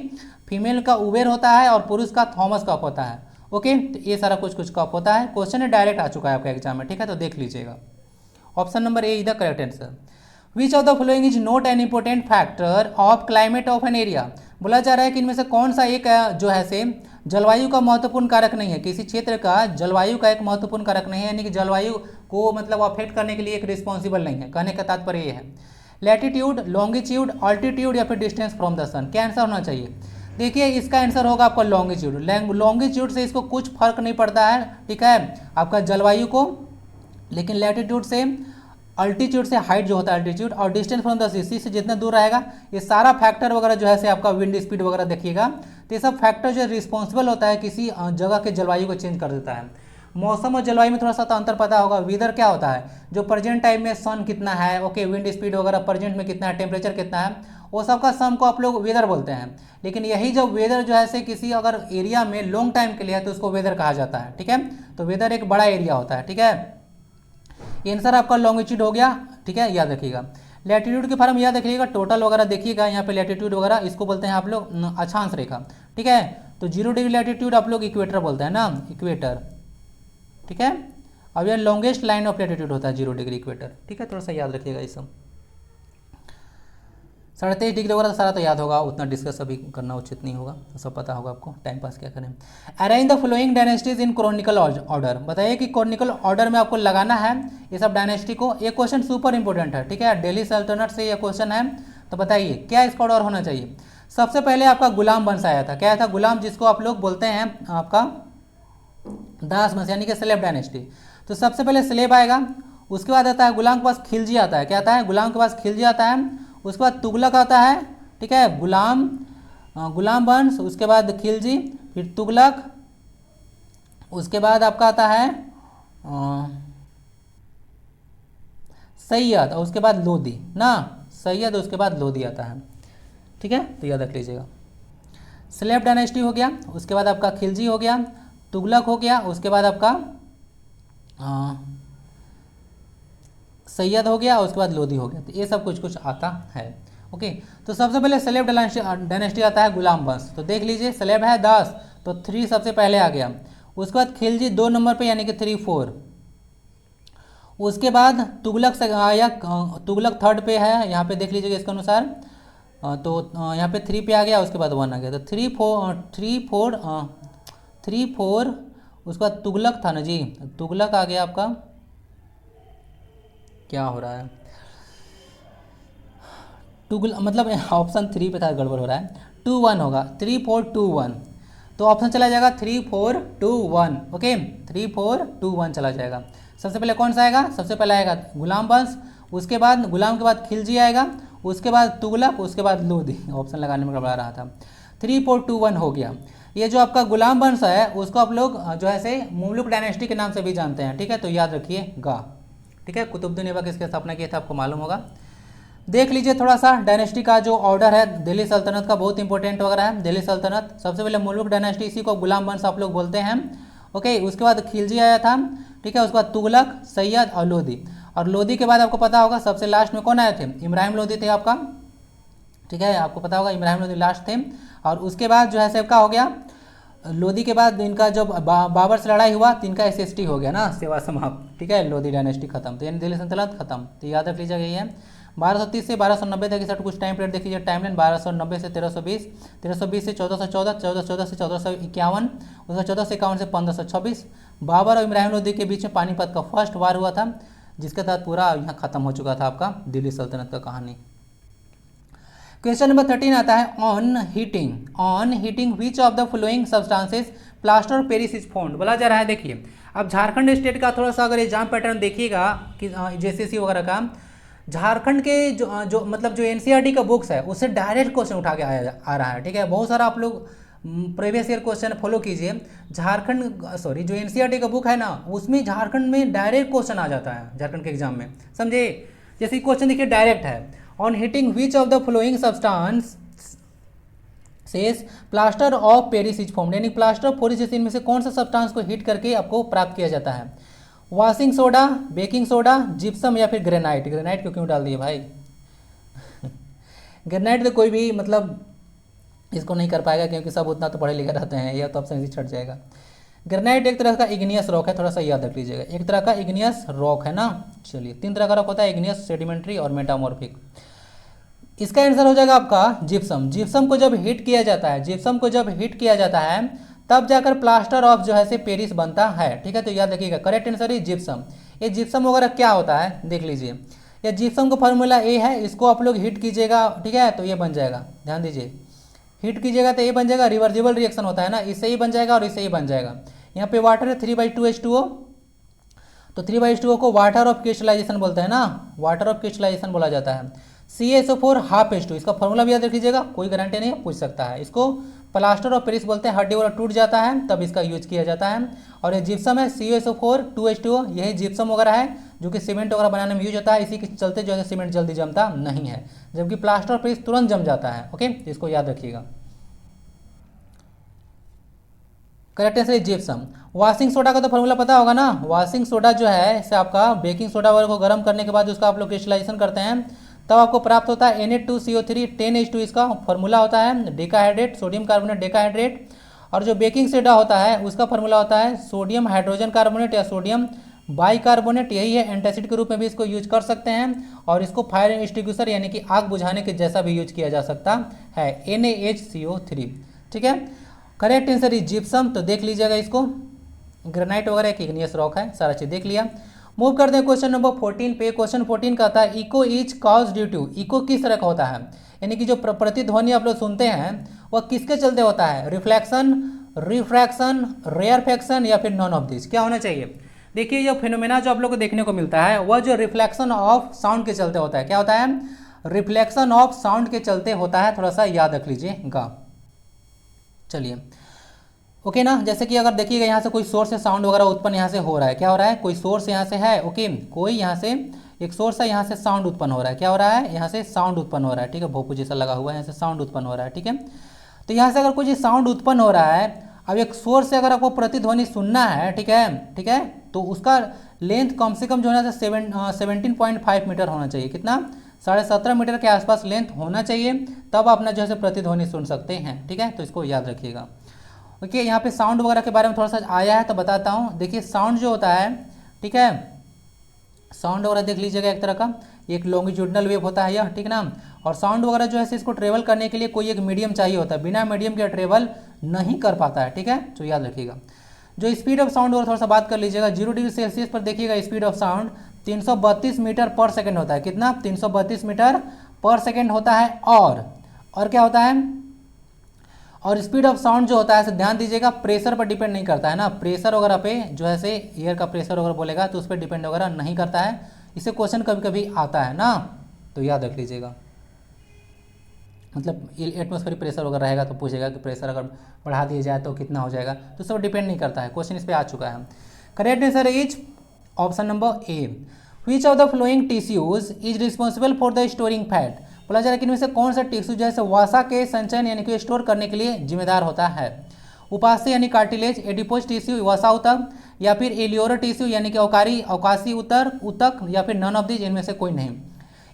फीमेल का उबेर होता है और पुरुष का थॉमस कप होता है, ओके। तो ये सारा कुछ कप होता है। क्वेश्चन डायरेक्ट आ चुका है आपका एग्जाम में, ठीक है, तो देख लीजिएगा। Option number A is the correct answer. Which of the following is not an important factor of climate of an area. बोला जा रहा है कि इनमें से कौन सा एक जो है से जलवायु का महत्वपूर्ण कारक नहीं है। किसी क्षेत्र का जलवायु का एक महत्वपूर्ण कारक नहीं है, यानी कि जलवायु को मतलब अफेक्ट करने के लिए एक रिस्पॉन्सिबल नहीं है। कहने का तात्पर्य ये है। लैटिट्यूड, लॉन्गिट्यूड, ऑल्टीट्यूड या फिर डिस्टेंस फ्रॉम द सन, क्या आंसर होना चाहिए? देखिए इसका आंसर होगा आपका लॉन्गिट्यूड। लॉन्गिट्यूड से इसको कुछ फर्क नहीं पड़ता है, ठीक है, आपका जलवायु को। लेकिन लैटिट्यूड से, अल्टीट्यूड से हाइट जो होता है अल्टीट्यूड, और डिस्टेंस फ्रॉम द सी से जितना दूर रहेगा, ये सारा फैक्टर वगैरह जो है से आपका विंड स्पीड वगैरह देखिएगा, तो ये सब फैक्टर जो रिस्पॉन्सिबल होता है किसी जगह के जलवायु को चेंज कर देता है। मौसम और जलवायु में थोड़ा सा तो अंतर पता होगा। वेदर क्या होता है, जो प्रेजेंट टाइम में सन कितना है, ओके, विंड स्पीड वगैरह प्रेजेंट में कितना है, टेम्परेचर कितना है, वो सबका सम को आप लोग वेदर बोलते हैं। लेकिन यही जब वेदर जो है से किसी अगर एरिया में लॉन्ग टाइम के लिए है तो उसको वेदर कहा जाता है, ठीक है। तो वेदर एक बड़ा एरिया होता है, ठीक है। आंसर आपका लॉन्गिट्यूड हो गया, ठीक है, याद रखिएगा। लैटिट्यूड के फॉर्म याद रखिएगा, टोटल वगैरह देखिएगा, यहाँ पे लैटिट्यूड वगैरह इसको बोलते हैं आप लोग अक्षांश रेखा, ठीक है। तो 0 डिग्री लैटिट्यूड आप लोग इक्वेटर बोलते हैं ना, इक्वेटर, ठीक है। अब यह लॉन्गेस्ट लाइन ऑफ लैटिट्यूड होता है 0 डिग्री इक्वेटर, ठीक है, थोड़ा सा याद रखिएगा ये सब। 23.5 डिग्री वगैरह सारा तो याद होगा, उतना डिस्कस अभी करना उचित नहीं होगा, तो सब पता होगा आपको, टाइम पास क्या करें। Arrange the following dynasties in Chronicle order. बताइए कि क्रॉनिकल ऑर्डर में आपको लगाना है ये सब डायनेस्टी को। ये क्वेश्चन सुपर इंपॉर्टेंट है, ठीक है, दिल्ली सल्तनत से ये क्वेश्चन है। तो बताइए क्या इसका ऑर्डर होना चाहिए। सबसे पहले आपका गुलाम वंश आया था, क्या था? गुलाम, जिसको आप लोग बोलते हैं आपका दास वंश, यानी कि स्लेव डायनेस्टी। तो सबसे पहले स्लेव आएगा, उसके बाद आता है गुलाम के पास खिलजी आता है। क्या आता है? गुलाम के पास खिलजी आता है। उसके बाद तुगलक आता है, ठीक है, गुलाम वंश, उसके बाद खिलजी, फिर तुगलक, उसके बाद आपका आता है सैयद, और उसके बाद लोदी ना, सैयद, उसके बाद लोदी आता है, ठीक है, तो याद रख लीजिएगा। स्लेव डायनेस्टी हो गया, उसके बाद आपका खिलजी हो गया, तुगलक हो गया, उसके बाद आपका सैयद हो गया, उसके बाद लोदी हो गया। तो ये सब कुछ आता है, ओके। तो सबसे पहले स्लेव डायनेस्टी आता है गुलाम वंश। तो देख लीजिए, स्लेव है 10, तो 3 सबसे पहले आ गया। उसके बाद खिलजी 2 नंबर पे, यानी कि 3, 4। उसके बाद तुगलक से आया, तुगलक 3rd पे है, यहाँ पे देख लीजिएगा इसके अनुसार। तो यहाँ पे 3 पे आ गया, उसके बाद 1 आ गया। तो 3, 4, उसके बाद तुगलक था ना जी, तुगलक आ गया आपका, क्या हो रहा है, मतलब ऑप्शन 3 पे था, गड़बड़ हो रहा है। 2, 1 होगा, 3, 4, 2, 1। तो ऑप्शन चला जाएगा 3, 4, 2, 1, ओके, 3, 4, 2, 1 चला जाएगा। सबसे पहले कौन सा आएगा? सबसे पहले आएगा गुलाम वंश, उसके बाद गुलाम के बाद खिलजी आएगा, उसके बाद तुगलक, उसके बाद लोदी। ऑप्शन लगाने में गड़बड़ा रहा था। 3, 4, 2, 1 हो गया। ये जो आपका गुलाम वंश है उसको आप लोग जो है से मुमलुक डायनेस्टी के नाम से भी जानते हैं, ठीक है, तो याद रखिएगा, ठीक है। कुतुबुद्दीन ऐबक इसकी स्थापना की था, आपको मालूम होगा। देख लीजिए थोड़ा सा डायनेस्टी का जो ऑर्डर है दिल्ली सल्तनत का बहुत इंपॉर्टेंट वगैरह है। दिल्ली सल्तनत सबसे पहले मुल्क डायनेस्टी, इसी को गुलाम वंश आप लोग बोलते हैं। ओके, उसके बाद खिलजी आया था, ठीक है, उसके बाद तुगलक, सैयद और लोधी। और लोधी के बाद आपको पता होगा सबसे लास्ट में कौन आए थे, इब्राहिम लोधी थे आपका, ठीक है, आपको पता होगा इब्राहिम लोधी लास्ट थे। और उसके बाद जो है सबका हो गया, लोधी के बाद इनका जो बाबर से लड़ाई हुआ तो इनका SST हो गया ना, सेवा समाप्त, ठीक है, लोधी डायनेस्टी खत्म, तो यानी दिल्ली सल्तनत खत्म। तो याद रख लीजिएगा, ये है 1230 से 1290 तक, इस कुछ टाइम पीरियड देख लीजिए, टाइमलाइन 1290 से 1320, 1320 से 1414, 1414 से 1451, उसके 1451 से 1526। बाबर और इब्राहिम लोधी के बीच में पानीपत का फर्स्ट वार हुआ था, जिसके तहत पूरा यहाँ खत्म हो चुका था आपका दिल्ली सल्तनत का कहानी। क्वेश्चन नंबर 13 आता है on heating which of the following substances plaster of Paris is found. बोला जा रहा है, देखिए अब झारखंड स्टेट का थोड़ा सा अगर एग्जाम पैटर्न देखिएगा कि JCC वगैरह का, झारखंड के जो मतलब जो NCERT का बुक्स है उससे डायरेक्ट क्वेश्चन उठा के आ रहा है, ठीक है। बहुत सारा आप लोग प्रीवियस ईयर क्वेश्चन फॉलो कीजिए, जो NCERT का बुक है ना उसमें झारखंड में डायरेक्ट क्वेश्चन आ जाता है झारखंड के एग्जाम में, समझे। जैसे क्वेश्चन देखिए डायरेक्ट है, on heating which of the flowing substance says plaster of Paris is formed, यानी प्लास्टर ऑफ पेरिस इनमें से कौन सा सब्सटेंस को हीट करके आपको प्राप्त किया जाता है। Washing soda, baking soda, gypsum या फिर ग्रेनाइट। ग्रेनाइट क्यों डाल दिए भाई ग्रेनाइट तो कोई भी मतलब इसको नहीं कर पाएगा क्योंकि सब उतना तो पढ़े लिखे रहते हैं, यह तो ऑप्शन से छट जाएगा। ग्रेनाइट एक तरह का इग्नियस रॉक है, थोड़ा सा याद रख लीजिएगा, एक तरह का इग्नियस रॉक है ना। चलिए 3 तरह का रॉक होता है, इग्नियस, सेडिमेंट्री और मेटामॉर्फिक। इसका आंसर हो जाएगा आपका जिप्सम। जिप्सम को जब हीट किया जाता है तब जाकर प्लास्टर ऑफ जो है से पेरिस बनता है, ठीक है। तो याद रखिएगा करेक्ट आंसर है जिप्सम। ये जिप्सम वगैरह क्या होता है देख लीजिए, ये जिप्सम का फॉर्मूला ए है, इसको आप लोग हीट कीजिएगा, ठीक है, तो ये बन जाएगा, ध्यान दीजिए, हीट कीजिएगा तो ये बन जाएगा, रिवर्सिबल रिएक्शन होता है ना, इससे ही बन जाएगा और इससे ही बन जाएगा। यहाँ पे वाटर है 3/2H2O, तो 3/2H2O को वाटर ऑफ क्रिस्टलाइजेशन बोलते हैं ना, वाटर ऑफ क्रिस्टलाइजेशन बोला जाता है। CaSO4 ½ H2, इसका फॉर्मूला भी याद रखिएगा, कोई गारंटी नहीं है, पूछ सकता है। इसको प्लास्टर ऑफ पेरिस बोलते हैं, हड्डी वाला टूट जाता है तब इसका यूज किया जाता है। और ये जिप्सम है CaSO4 2H2O, यही जिप्सम वगैरह है जो कि सीमेंट वगैरह बनाने में यूज होता है, इसी के चलते जो है सीमेंट जल्दी जमता नहीं है, जबकि प्लास्टर ऑफ पेरिस तुरंत जम जाता है। ओके, इसको याद रखिएगा, करेक्ट आंसर है जिप्सम। वॉशिंग सोडा का तो फॉर्मूला पता होगा ना, वॉशिंग सोडा जो है इसे आपका बेकिंग सोडा वगैरह को गर्म करने के बाद उसका आप लोग क्रिस्टलाइजेशन करते हैं तब आपको प्राप्त होता है Na2CO3 10H2, इसका फॉर्मूला होता है डेकाहाइड्रेट, सोडियम कार्बोनेट डेकाहाइड्रेट। और जो बेकिंग सोडा होता है उसका फॉर्मूला होता है सोडियम हाइड्रोजन कार्बोनेट या सोडियम बाइकार्बोनेट, यही है, एंटासिड के रूप में भी इसको यूज कर सकते हैं। और इसको फायर एक्सटिंग्विशर यानी कि आग बुझाने के जैसा भी यूज किया जा सकता है, NaHCO3, ठीक है। Correct answer is gypsum. तो देख लीजिएगा इसको, ग्रेनाइट वगैरह एक इग्नियस रॉक है, सारा चीज देख लिया। मूव करते हैं क्वेश्चन नंबर 14 पे। क्वेश्चन 14 का था echo is cause due to, echo किस तरह का होता है, यानी कि जो प्रतिध्वनि आप लोग सुनते हैं वह किसके चलते होता है, रिफ्लेक्शन, रिफ्रैक्शन, रेयरफेक्शन या फिर नॉन ऑफ दिस, क्या होना चाहिए। देखिए ये फिनोमेना जो आप लोग को देखने को मिलता है वह जो रिफ्लेक्शन ऑफ साउंड के चलते होता है, क्या होता है, रिफ्लेक्शन ऑफ साउंड के चलते होता है, थोड़ा सा याद रख लीजिएगा। चलिए ओके ना, जैसे कि अगर देखिएगा यहाँ से कोई सोर्स से साउंड वगैरह उत्पन्न यहाँ से हो रहा है, क्या हो रहा है, कोई सोर्स यहाँ से है, ओके, कोई यहाँ से एक सोर्स है, यहाँ से साउंड उत्पन्न हो रहा है, क्या हो रहा है, यहाँ से साउंड उत्पन्न हो रहा है, ठीक है, भोपू जैसा लगा हुआ है, यहाँ से साउंड उत्पन्न हो रहा है, ठीक है। तो यहाँ से अगर कोई साउंड उत्पन्न हो रहा है, अब एक सोर्स से अगर आपको प्रतिध्वनि सुनना है, ठीक है, तो उसका लेंथ कम से कम जो है 17.5 मीटर होना चाहिए, कितना, 17.5 मीटर के आसपास लेंथ होना चाहिए, तब अपना जो है प्रतिध्वनि सुन सकते हैं, ठीक है। तो इसको याद रखिएगा। ओके, यहाँ पे साउंड वगैरह के बारे में थोड़ा सा आया है तो बताता हूँ। देखिए साउंड जो होता है, ठीक है, साउंड वगैरह देख लीजिएगा, एक तरह का एक लॉन्गिट्यूडनल वेव होता है यह, ठीक ना। और साउंड वगैरह जो है इसको ट्रेवल करने के लिए कोई एक मीडियम चाहिए होता है, बिना मीडियम के ट्रेवल नहीं कर पाता है, ठीक है, तो याद रखिएगा। जो स्पीड ऑफ साउंड वगैरह थोड़ा सा बात कर लीजिएगा, 0 डिग्री सेल्सियस पर देखिएगा स्पीड ऑफ साउंड 332 मीटर पर सेकेंड होता है, कितना, 332 मीटर पर सेकेंड होता है। और क्या होता है, और स्पीड ऑफ साउंड जो होता है ध्यान दीजिएगा प्रेशर पर डिपेंड नहीं करता है ना, प्रेशर वगैरह पे जो है से एयर का प्रेशर वगैरह बोलेगा तो उस पर डिपेंड वगैरह नहीं करता है, इससे क्वेश्चन कभी कभी आता है ना, तो याद रख लीजिएगा। मतलब एटमॉस्फेरिक प्रेशर वगैरह रहेगा तो पूछेगा कि प्रेशर अगर बढ़ा दिया जाए तो कितना हो जाएगा, तो सब डिपेंड नहीं करता है, क्वेश्चन इस पर आ चुका है। Correct answer is option number A. Which of the flowing tissues is responsible for the storing fat. बोला जा रहा है कि इनमें से कौन सा टिश्यू जो है वसा के संचयन यानी कि स्टोर करने के लिए जिम्मेदार होता है। उपास्थ्य यानी कार्टिलेज, एडिपोज टिश्यू वसा ऊतक, या फिर एलियोरल टिश्यू यानी कि अवकाशी ऊतक, या फिर नन ऑफ दिस, इनमें से कोई नहीं।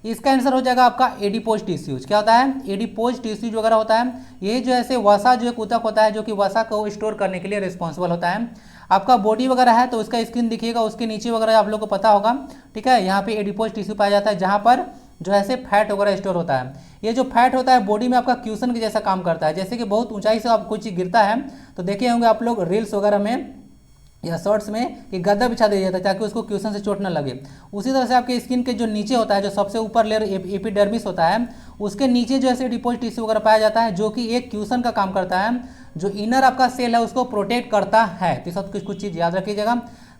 इसका आंसर हो जाएगा आपका एडिपोज टिश्यूज। क्या होता है? एडिपोज टिश्यूज वगैरह होता है, ये जो है वसा जो एक ऊतक होता है जो कि वसा को स्टोर करने के लिए रिस्पॉन्सिबल होता है। आपका बॉडी वगैरह है तो उसका स्किन दिखिएगा, उसके नीचे वगैरह आप लोग को पता होगा, ठीक है, यहाँ पे एडिपोज टिश्यू पाया जाता है जहाँ पर जो है फैट वगैरह स्टोर होता है। ये जो फैट होता है बॉडी में आपका क्यूशन के जैसा काम करता है, जैसे कि बहुत ऊंचाई से आप कोई चीज़ गिरता है तो देखे होंगे आप लोग रील्स वगैरह में या शॉर्ट्स में कि गद्दा बिछा दिया जाता है ताकि उसको क्यूशन से चोट न लगे। उसी तरह से आपके स्किन के जो नीचे होता है, जो सबसे ऊपर लेयर एपिडर्मिस होता है, उसके नीचे जो है एडिपोज टिश्यू वगैरह पाया जाता है जो कि एक क्यूशन का काम करता है, जो इनर आपका सेल है उसको प्रोटेक्ट करता है। तो इस वक्त कुछ चीज़ याद रखिएगा।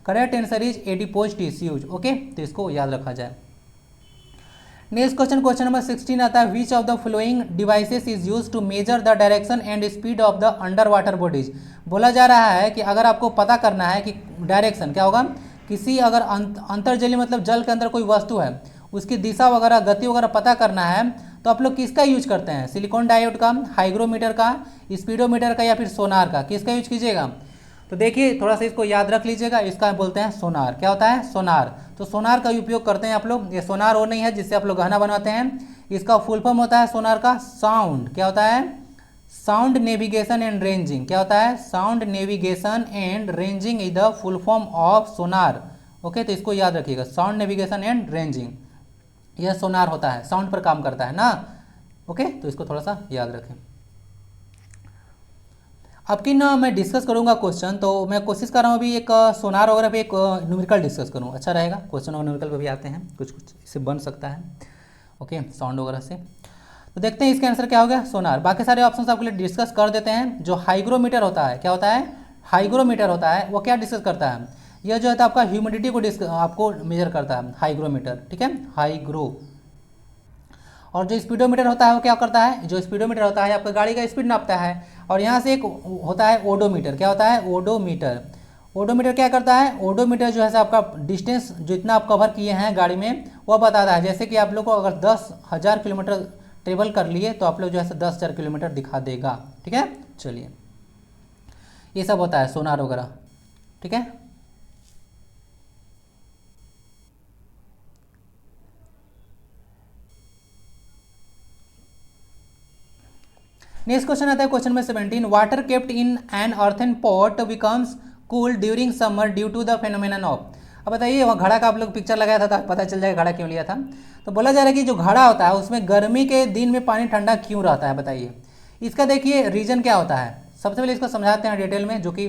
Correct answer is adipose tissues. Okay, तो इसको याद रखा जाए। नेक्स्ट क्वेश्चन नंबर 16 आता है, which of the flowing devices is use to measure the direction and speed of the under water bodies. बोला जा रहा है कि अगर आपको पता करना है कि डायरेक्शन क्या होगा, किसी अगर अंतर्जलीय मतलब जल के अंदर कोई वस्तु है उसकी दिशा वगैरह गति वगैरह पता करना है तो आप लोग किसका यूज करते हैं? सिलिकॉन डायोड का, हाइग्रोमीटर का, स्पीडोमीटर का, या फिर सोनार का? किसका यूज कीजिएगा? तो देखिए थोड़ा सा इसको याद रख लीजिएगा, इसका बोलते हैं सोनार। क्या होता है? सोनार। तो सोनार का उपयोग करते हैं आप लोग। ये सोनार वो नहीं है जिससे आप लोग गहना बनवाते हैं, इसका फुल फॉर्म होता है सोनार का साउंड। क्या होता है? Sound navigation and ranging. क्या होता है? Sound navigation and ranging is the full form of Sonar. Okay, तो इसको याद रखिएगा, साउंड नेविगेशन एंड रेंजिंग, यह सोनार होता है, साउंड पर काम करता है ना। ओके, तो इसको थोड़ा सा याद रखें। अब कि ना मैं डिस्कस करूंगा क्वेश्चन, तो मैं कोशिश कर रहा हूँ अभी एक सोनार वगैरह पे एक न्यूमेरिकल डिस्कस करूँ, अच्छा रहेगा। क्वेश्चन और न्यूमेरिकल पे भी आते हैं, कुछ इससे बन सकता है। ओके, साउंड वगैरह से। तो देखते हैं इसका आंसर क्या होगा, सोनार। बाकी सारे ऑप्शन आपके लिए डिस्कस कर देते हैं। जो हाइग्रोमीटर होता है, क्या होता है? हाइग्रोमीटर होता है, वो क्या डिस्कस करता है? यह जो है आपका ह्यूमिडिटी को आपको मेजर करता है, हाइग्रोमीटर, ठीक है, हाइग्रो। और जो स्पीडोमीटर होता है वो क्या करता है? जो स्पीडोमीटर होता है आपका गाड़ी का स्पीड नापता है। और यहाँ से एक होता है ओडोमीटर। क्या होता है? ओडोमीटर। ओडोमीटर क्या करता है? ओडोमीटर जो है आपका डिस्टेंस जितना आप कवर किए हैं गाड़ी में वो बताता है। जैसे कि आप लोग को अगर 10,000 किलोमीटर ट्रेवल कर लिए तो आप लोग जो है 10,000 किलोमीटर दिखा देगा, ठीक है। चलिए, ये सब होता है सोनार वगैरह, ठीक है। नेक्स्ट क्वेश्चन आता है question number 17, water kept in an earthen pot becomes cool during summer due to the phenomenon of. अब बताइए, वहाँ घड़ा का आप लोग पिक्चर लगाया था तो पता चल जाएगा घड़ा क्यों लिया था। तो बोला जा रहा है कि जो घड़ा होता है उसमें गर्मी के दिन में पानी ठंडा क्यों रहता है, बताइए। इसका देखिए रीजन क्या होता है। सबसे पहले इसको समझाते हैं डिटेल में, जो कि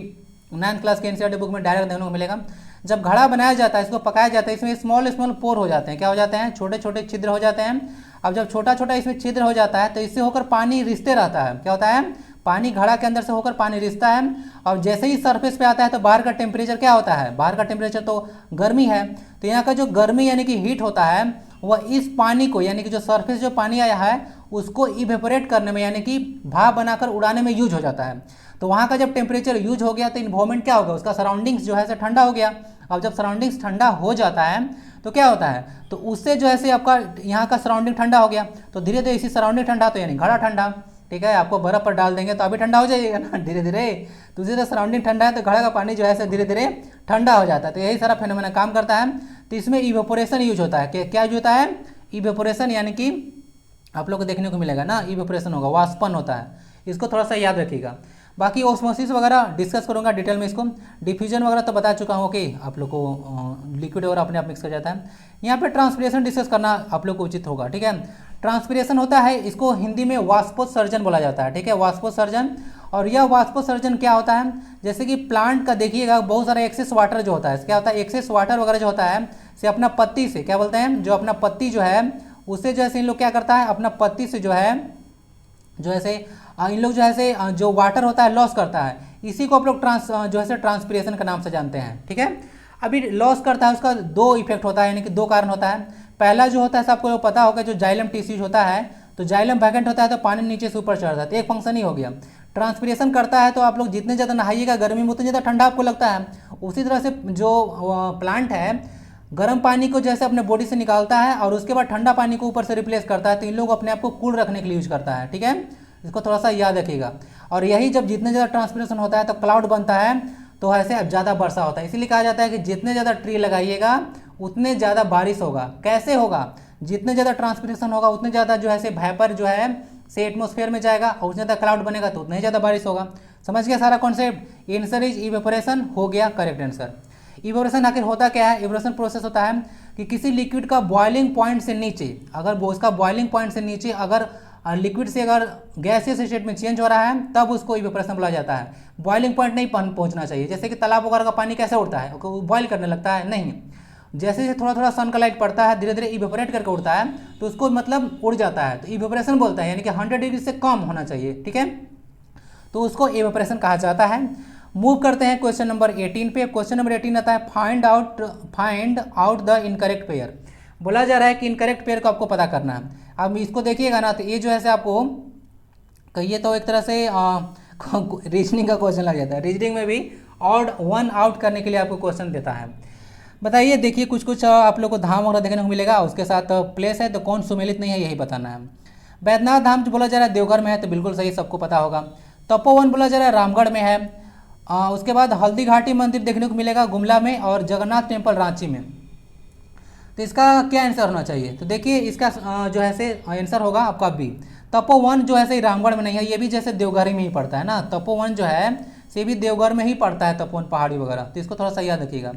9th क्लास के एनसीईआरटी बुक में डायरेक्ट देखने को मिलेगा। जब घड़ा बनाया जाता है, इसको पकाया जाता है, इसमें स्मॉल स्मॉल पोर हो जाते हैं। क्या हो जाते हैं? छोटे छोटे छिद्र हो जाते हैं। अब जब छोटा छोटा इसमें छिद्र हो जाता है तो इससे होकर पानी रिसते रहता है। क्या होता है? पानी घड़ा के अंदर से होकर पानी रिसता है। और जैसे ही सरफेस पे आता है तो बाहर का टेम्परेचर क्या होता है? बाहर का टेम्परेचर तो गर्मी है। तो यहाँ का जो गर्मी यानी कि हीट होता है वह इस पानी को, यानी कि जो सरफेस जो पानी आया है उसको इवेपोरेट करने में, यानी कि भाप बनाकर उड़ाने में यूज हो जाता है। तो वहाँ का जब टेम्परेचर यूज हो गया तो इन्वायरमेंट क्या होगा? उसका सराउंडिंग्स जो है ठंडा हो गया। अब जब सराउंडिंग्स ठंडा हो जाता है तो क्या होता है? तो उससे जो है आपका यहाँ का सराउंडिंग ठंडा हो गया, तो धीरे धीरे इसी सराउंडिंग ठंडा, तो यानी घड़ा ठंडा, ठीक है। आपको बर्फ पर डाल देंगे तो अभी ठंडा हो जाएगा ना धीरे धीरे। तो उसी तरह सराउंडिंग ठंडा है तो घड़ा का पानी जो है धीरे धीरे ठंडा हो जाता है। तो यही सारा फेनोमेना काम करता है। तो इसमें इवेपोरेशन यूज होता है। क्या यूज होता है? इवेपोरेशन, यानी कि आप लोग को देखने को मिलेगा ना, इवेपोरेशन होगा, वाष्पन होता है। इसको थोड़ा सा याद रखिएगा। बाकी ऑस्मोसिस वगैरह डिस्कस करूंगा डिटेल में। इसको डिफ्यूजन वगैरह तो बता चुका हूँ कि आप लोग को लिक्विड वगैरह अपने आप मिक्स कर जाता है। यहाँ पे ट्रांसपिरेशन डिस्कस करना आप लोग को उचित होगा, ठीक है। ट्रांसपिरेशन होता है, इसको हिंदी में वाष्पोत्सर्जन बोला जाता है, ठीक है, वाष्पोत्सर्जन। और यह वाष्पोत्सर्जन क्या होता है? जैसे कि प्लांट का देखिएगा बहुत सारा एक्सेस वाटर जो होता है, क्या होता है? एक्सेस वाटर वगैरह जो होता है से अपना पत्ती से, क्या बोलते हैं, जो अपना पत्ती जो है उससे जो है इन लोग क्या करता है, अपना पत्ती से जो है इन लोग जो है जो वाटर होता है लॉस करता है। इसी को आप लोग ट्रांसपिरेशन का नाम से जानते हैं, ठीक है। अभी लॉस करता है, उसका दो इफेक्ट होता है, यानी कि दो कारण होता है। पहला जो होता है सबको पता होगा, जो जाइलम टिश्यूज होता है, तो जाइलम वैकेंट होता है तो पानी नीचे से ऊपर चढ़ जाता है, एक फंक्शन ही हो गया। ट्रांसपिरेशन करता है तो आप लोग जितने ज़्यादा नहाइएगा गर्मी में उतने ज़्यादा ठंडा आपको लगता है। उसी तरह से जो प्लांट है गर्म पानी को जैसे अपने बॉडी से निकालता है और उसके बाद ठंडा पानी को ऊपर से रिप्लेस करता है, तो इन लोग अपने आप को कूल रखने के लिए यूज करता है। ठीक है, इसको थोड़ा सा याद रखिएगा। और यही जब जितने ज़्यादा ट्रांसपिरेशन होता है तो क्लाउड बनता है, तो ऐसे अब ज़्यादा वर्षा होता है। इसीलिए कहा जाता है कि जितने ज़्यादा ट्री लगाइएगा उतने ज़्यादा बारिश होगा। कैसे होगा? जितने ज़्यादा ट्रांसपिरेशन होगा उतने ज़्यादा जो है से वेपर जो है से एटमॉस्फेयर में जाएगा और उतने ज़्यादा क्लाउड बनेगा तो उतने ही ज़्यादा बारिश होगा। समझ गया सारा कॉन्सेप्ट? आंसर इज इवेपोरेशन हो गया करेक्ट आंसर। इवेपोरेशन आखिर होता क्या है? इवेपोरेशन प्रोसेस होता है कि किसी लिक्विड का बॉइलिंग पॉइंट से नीचे, अगर वो उसका बॉइलिंग पॉइंट से नीचे अगर लिक्विड से अगर गैसियस स्टेट में चेंज हो रहा है तब उसको इवेपोरेशन बोला जाता है। बॉइलिंग पॉइंट नहीं पहुंचना चाहिए। जैसे कि तालाब वगैरह का पानी कैसे उड़ता है, बॉइल करने लगता है? नहीं, जैसे जैसे थोड़ा थोड़ा सन का लाइट पड़ता है धीरे धीरे इवेपोरेट करके उड़ता है तो उसको मतलब उड़ जाता है, तो इवेपोरेशन बोलता है, यानी कि 100 डिग्री से कम होना चाहिए। ठीक है, तो उसको इवेपोरेशन कहा जाता है। मूव करते हैं क्वेश्चन नंबर 18 पे। क्वेश्चन नंबर 18 आता है find out the incorrect pair. बोला जा रहा है कि इनकरेक्ट पेयर को आपको पता करना है। अब इसको देखिएगा ना, तो ये जो है से आपको कहिए तो एक तरह से रीजनिंग का क्वेश्चन लग जाता है। रीजनिंग में भी ऑड वन आउट करने के लिए आपको क्वेश्चन देता है। बताइए, देखिए कुछ आप लोग को धाम वगैरह देखने को मिलेगा, उसके साथ प्लेस है तो कौन सुमेलित नहीं है यही बताना है। बैद्यनाथ धाम जो बोला जा रहा है देवघर में है, तो बिल्कुल सही, सबको पता होगा। तपोवन बोला जा रहा है रामगढ़ में है। उसके बाद हल्दी घाटी मंदिर देखने को मिलेगा गुमला में, और जगन्नाथ टेम्पल रांची में। तो इसका क्या आंसर होना चाहिए? तो देखिए इसका जो है से आंसर होगा आपका बी। तपोवन जो है से रामगढ़ में नहीं है, ये भी जैसे देवघर में ही पड़ता है ना। तपोवन जो है से भी देवघर में ही पड़ता है, तपोवन पहाड़ी वगैरह, तो इसको थोड़ा सा याद रखिएगा।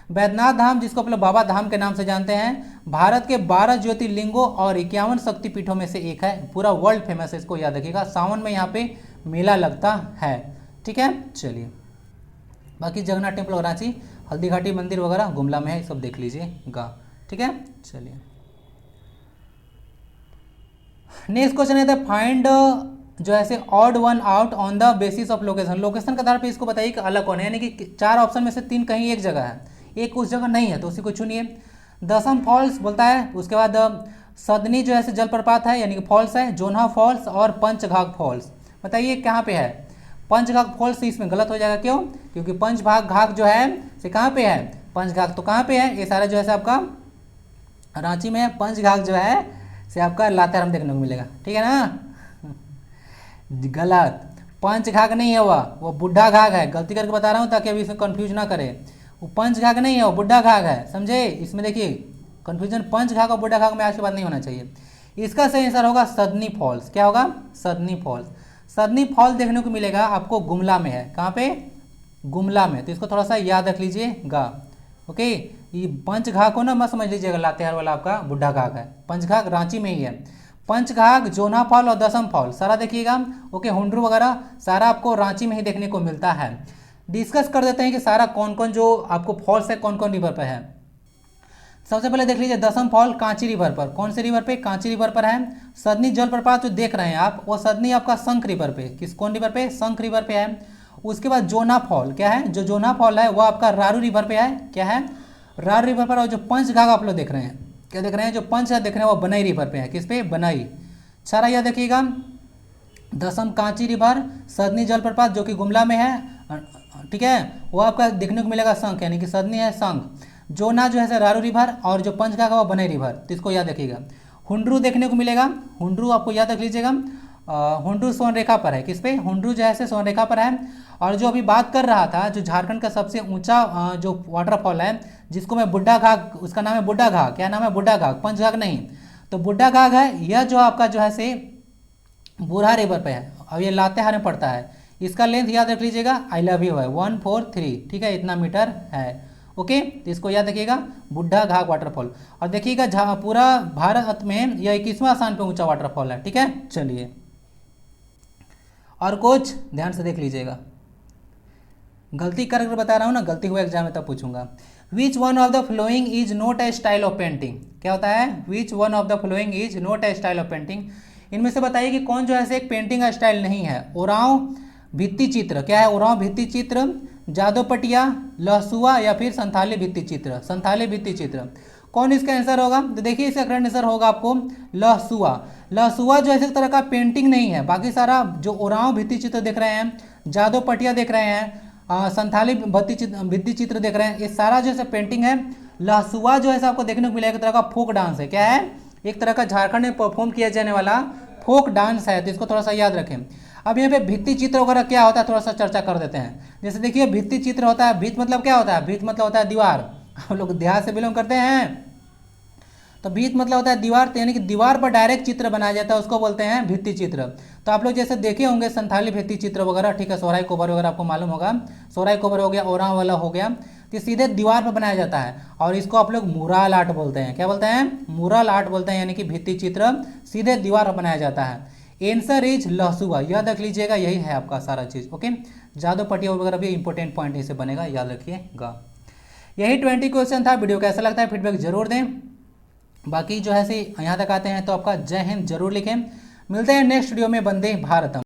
बैद्यनाथ धाम जिसको अपने बाबा धाम के नाम से जानते हैं, भारत के 12 ज्योतिर्लिंगों और 51 शक्तिपीठों में से एक है। पूरा वर्ल्ड फेमस है, इसको याद रखिएगा। सावन में यहाँ पे मेला लगता है। ठीक है, चलिए बाकी जगन्नाथ टेम्पल और रांची, हल्दी घाटी मंदिर वगैरह गुमला में है, सब देख लीजिएगा। ठीक है, चलिए नेक्स्ट क्वेश्चन है फाइंड जो है odd one out on the basis of location. Location के आधार पे इसको बताइए कि अलग कौन है, यानी कि 4 ऑप्शन में से 3 कहीं एक जगह है, एक उस जगह नहीं है, तो उसी को चुनिए। दसम फॉल्स बोलता है, उसके बाद सदनी जो है जलप्रपात है यानी कि फॉल्स है, जोन्हा फॉल्स और पंचघाघ फॉल्स। बताइए कहाँ पे है? पंचघाघ फॉल्स इसमें गलत हो जाएगा, क्यों? क्योंकि पंचघाघ जो है से कहाँ पे है? पंचघाघ तो कहाँ पे है? ये सारा जो है आपका रांची में है। पंचघाघ जो है से आपका लातेहार में देखने को मिलेगा। ठीक है ना? गलत, पंचघाघ नहीं है, वो बुढ़ा घाघ है। गलती करके बता रहा हूँ ताकि अभी इसमें कंफ्यूज ना करे। वो पंचघाघ नहीं है, वो बुढ़ा घाघ है, समझे? इसमें देखिए कंफ्यूजन पंचघाघ और बुढ़ा घाघ में आज के बाद नहीं होना चाहिए। इसका सही आंसर होगा सदनी फॉल्स। क्या होगा? सदनी फॉल्स। सदनी फॉल्स देखने को मिलेगा आपको गुमला में है। कहाँ पे? गुमला में, तो इसको थोड़ा सा याद रख लीजिएगा। ओके, ये पंचघाघ को ना मत समझ लीजिएगा लातेहार वाला आपका बुढ़ा घाघ है। पंचघाघ रांची में ही है। पंचघाघ, जोन्हा फॉल और दसम फॉल सारा देखिएगा। ओके, हुंड्रू वगैरह सारा आपको रांची में ही देखने को मिलता है। डिस्कस कर देते हैं कि सारा कौन कौन जो आपको फॉल्स है कौन कौन रिवर पर है। सबसे पहले देख लीजिए दसम फॉल कांची रिवर पर। कौन से रिवर पे? कांची रिवर पर है। सदनी जलप्रपात जो देख रहे हैं आप, वो सदनी आपका शंख रिवर पे, कौन रिवर पे? शंख रिवर पे है। उसके बाद जोन्हा फॉल क्या है? जो जोन्हा फॉल है वो आपका रारू रिवर पे है। क्या है? रारू रिवर पर। और जो पंचघाघ आप लोग देख रहे हैं, क्या देख रहे हैं? जो पंच देख रहे हैं वो बनई रिवर पे है। किस पे? बनई। सारा याद देखिएगा। दसम कांची रिवर, सदनी जलप्रपात जो कि गुमला में है, ठीक है, वो आपका देखने को मिलेगा शंख, यानी कि सदनी है शंख। जोना जो है रारू रिवर, और जो पंचघाघ वो बनई रिवर, तो इसको याद रखिएगा। हुंड्रू देखने को मिलेगा, हुंड्रू आपको याद रख लीजिएगा। हुंड्रू सोनरेखा पर है। किस पे? हुंड्रू जो है सोनरेखा पर है। और जो अभी बात कर रहा था, जो झारखंड का सबसे ऊंचा जो वाटरफॉल है जिसको मैं बुड्ढा घाघ, उसका नाम है बुड्ढा घाघ। क्या नाम है? बुड्ढा घाघ, पंचघाघ नहीं। तो बुड्ढा घाघ है, यह जो आपका जो है से बुरहा रिवर पे है। अब ये लातेहार में पड़ता है। इसका लेंथ याद रख लीजिएगा, आई लव यू है 143। ठीक है, इतना मीटर है। ओके, तो इसको याद रखिएगा, बुड्ढा घाघ वाटरफॉल। और देखिएगा पूरा भारत में यह 21वां स्थान पे ऊंचा वाटरफॉल है। ठीक है, चलिए और कुछ ध्यान से देख लीजिएगा। गलती कर बता रहा हूँ ना, गलती हुआ एग्जाम में तब पूछूंगा। Which one of the flowing is not a style of painting. क्या होता है? Which one of the flowing is not a style of painting. इनमें से बताइए कि कौन जो है एक पेंटिंग का स्टाइल नहीं है। ओरांव भित्ति चित्र। क्या है? ओरांव भित्ति चित्र, जादोपटिया, लहसुआ या फिर संथाली भित्ति चित्र। संथाली भित्ति चित्र कौन इसका आंसर होगा? तो देखिए इसका करेक्ट आंसर होगा आपको लहसुआ। लहसुआ जो ऐसे तरह का पेंटिंग नहीं है। बाकी सारा जो ओरांव भित्ति चित्र देख रहे हैं, जादोपटिया देख रहे हैं, संथाली भित्ति चित्र देख रहे हैं, ये सारा जो है पेंटिंग है। लहसुआ जो है आपको देखने को मिलेगा एक तरह का फोक डांस है। क्या है? एक तरह का झारखंड में परफॉर्म किया जाने वाला फोक डांस है, तो इसको थोड़ा सा याद रखें। अब यहाँ पे भित्ति चित्र वगैरह क्या होता है थोड़ा सा चर्चा कर देते हैं। जैसे देखिए भित्ति चित्र होता है, भित्त मतलब क्या होता है? भित्त मतलब होता है दीवार। हम लोग देहात से बिलोंग करते हैं, तो भित्त मतलब होता है दीवार, तो यानी कि दीवार पर डायरेक्ट चित्र बनाया जाता है, उसको बोलते हैं भित्ति चित्र। तो आप लोग जैसे देखे होंगे संथाली भित्ति चित्र वगैरह, ठीक है, सोहराई कोबर वगैरह आपको मालूम होगा, सोहराई कोबर हो गया, ओरा वाला हो गया, तो सीधे दीवार पर बनाया जाता है और इसको आप लोग मुराल आर्ट बोलते हैं। क्या बोलते हैं? मुराल आर्ट बोलते हैं, यानी कि भित्ति चित्र सीधे दीवार पर बनाया जाता है। आंसर इज लहसुआ, याद रख लीजिएगा, यही है आपका सारा चीज़। ओके, जादू पटिया वगैरह भी इंपॉर्टेंट पॉइंट इसे बनेगा, याद रखिएगा। यही 20 क्वेश्चन था। वीडियो कैसा लगता है फीडबैक जरूर दें। बाकी जो है से यहाँ तक आते हैं तो आपका जय हिंद जरूर लिखें। मिलते हैं नेक्स्ट वीडियो में। वंदे भारतम।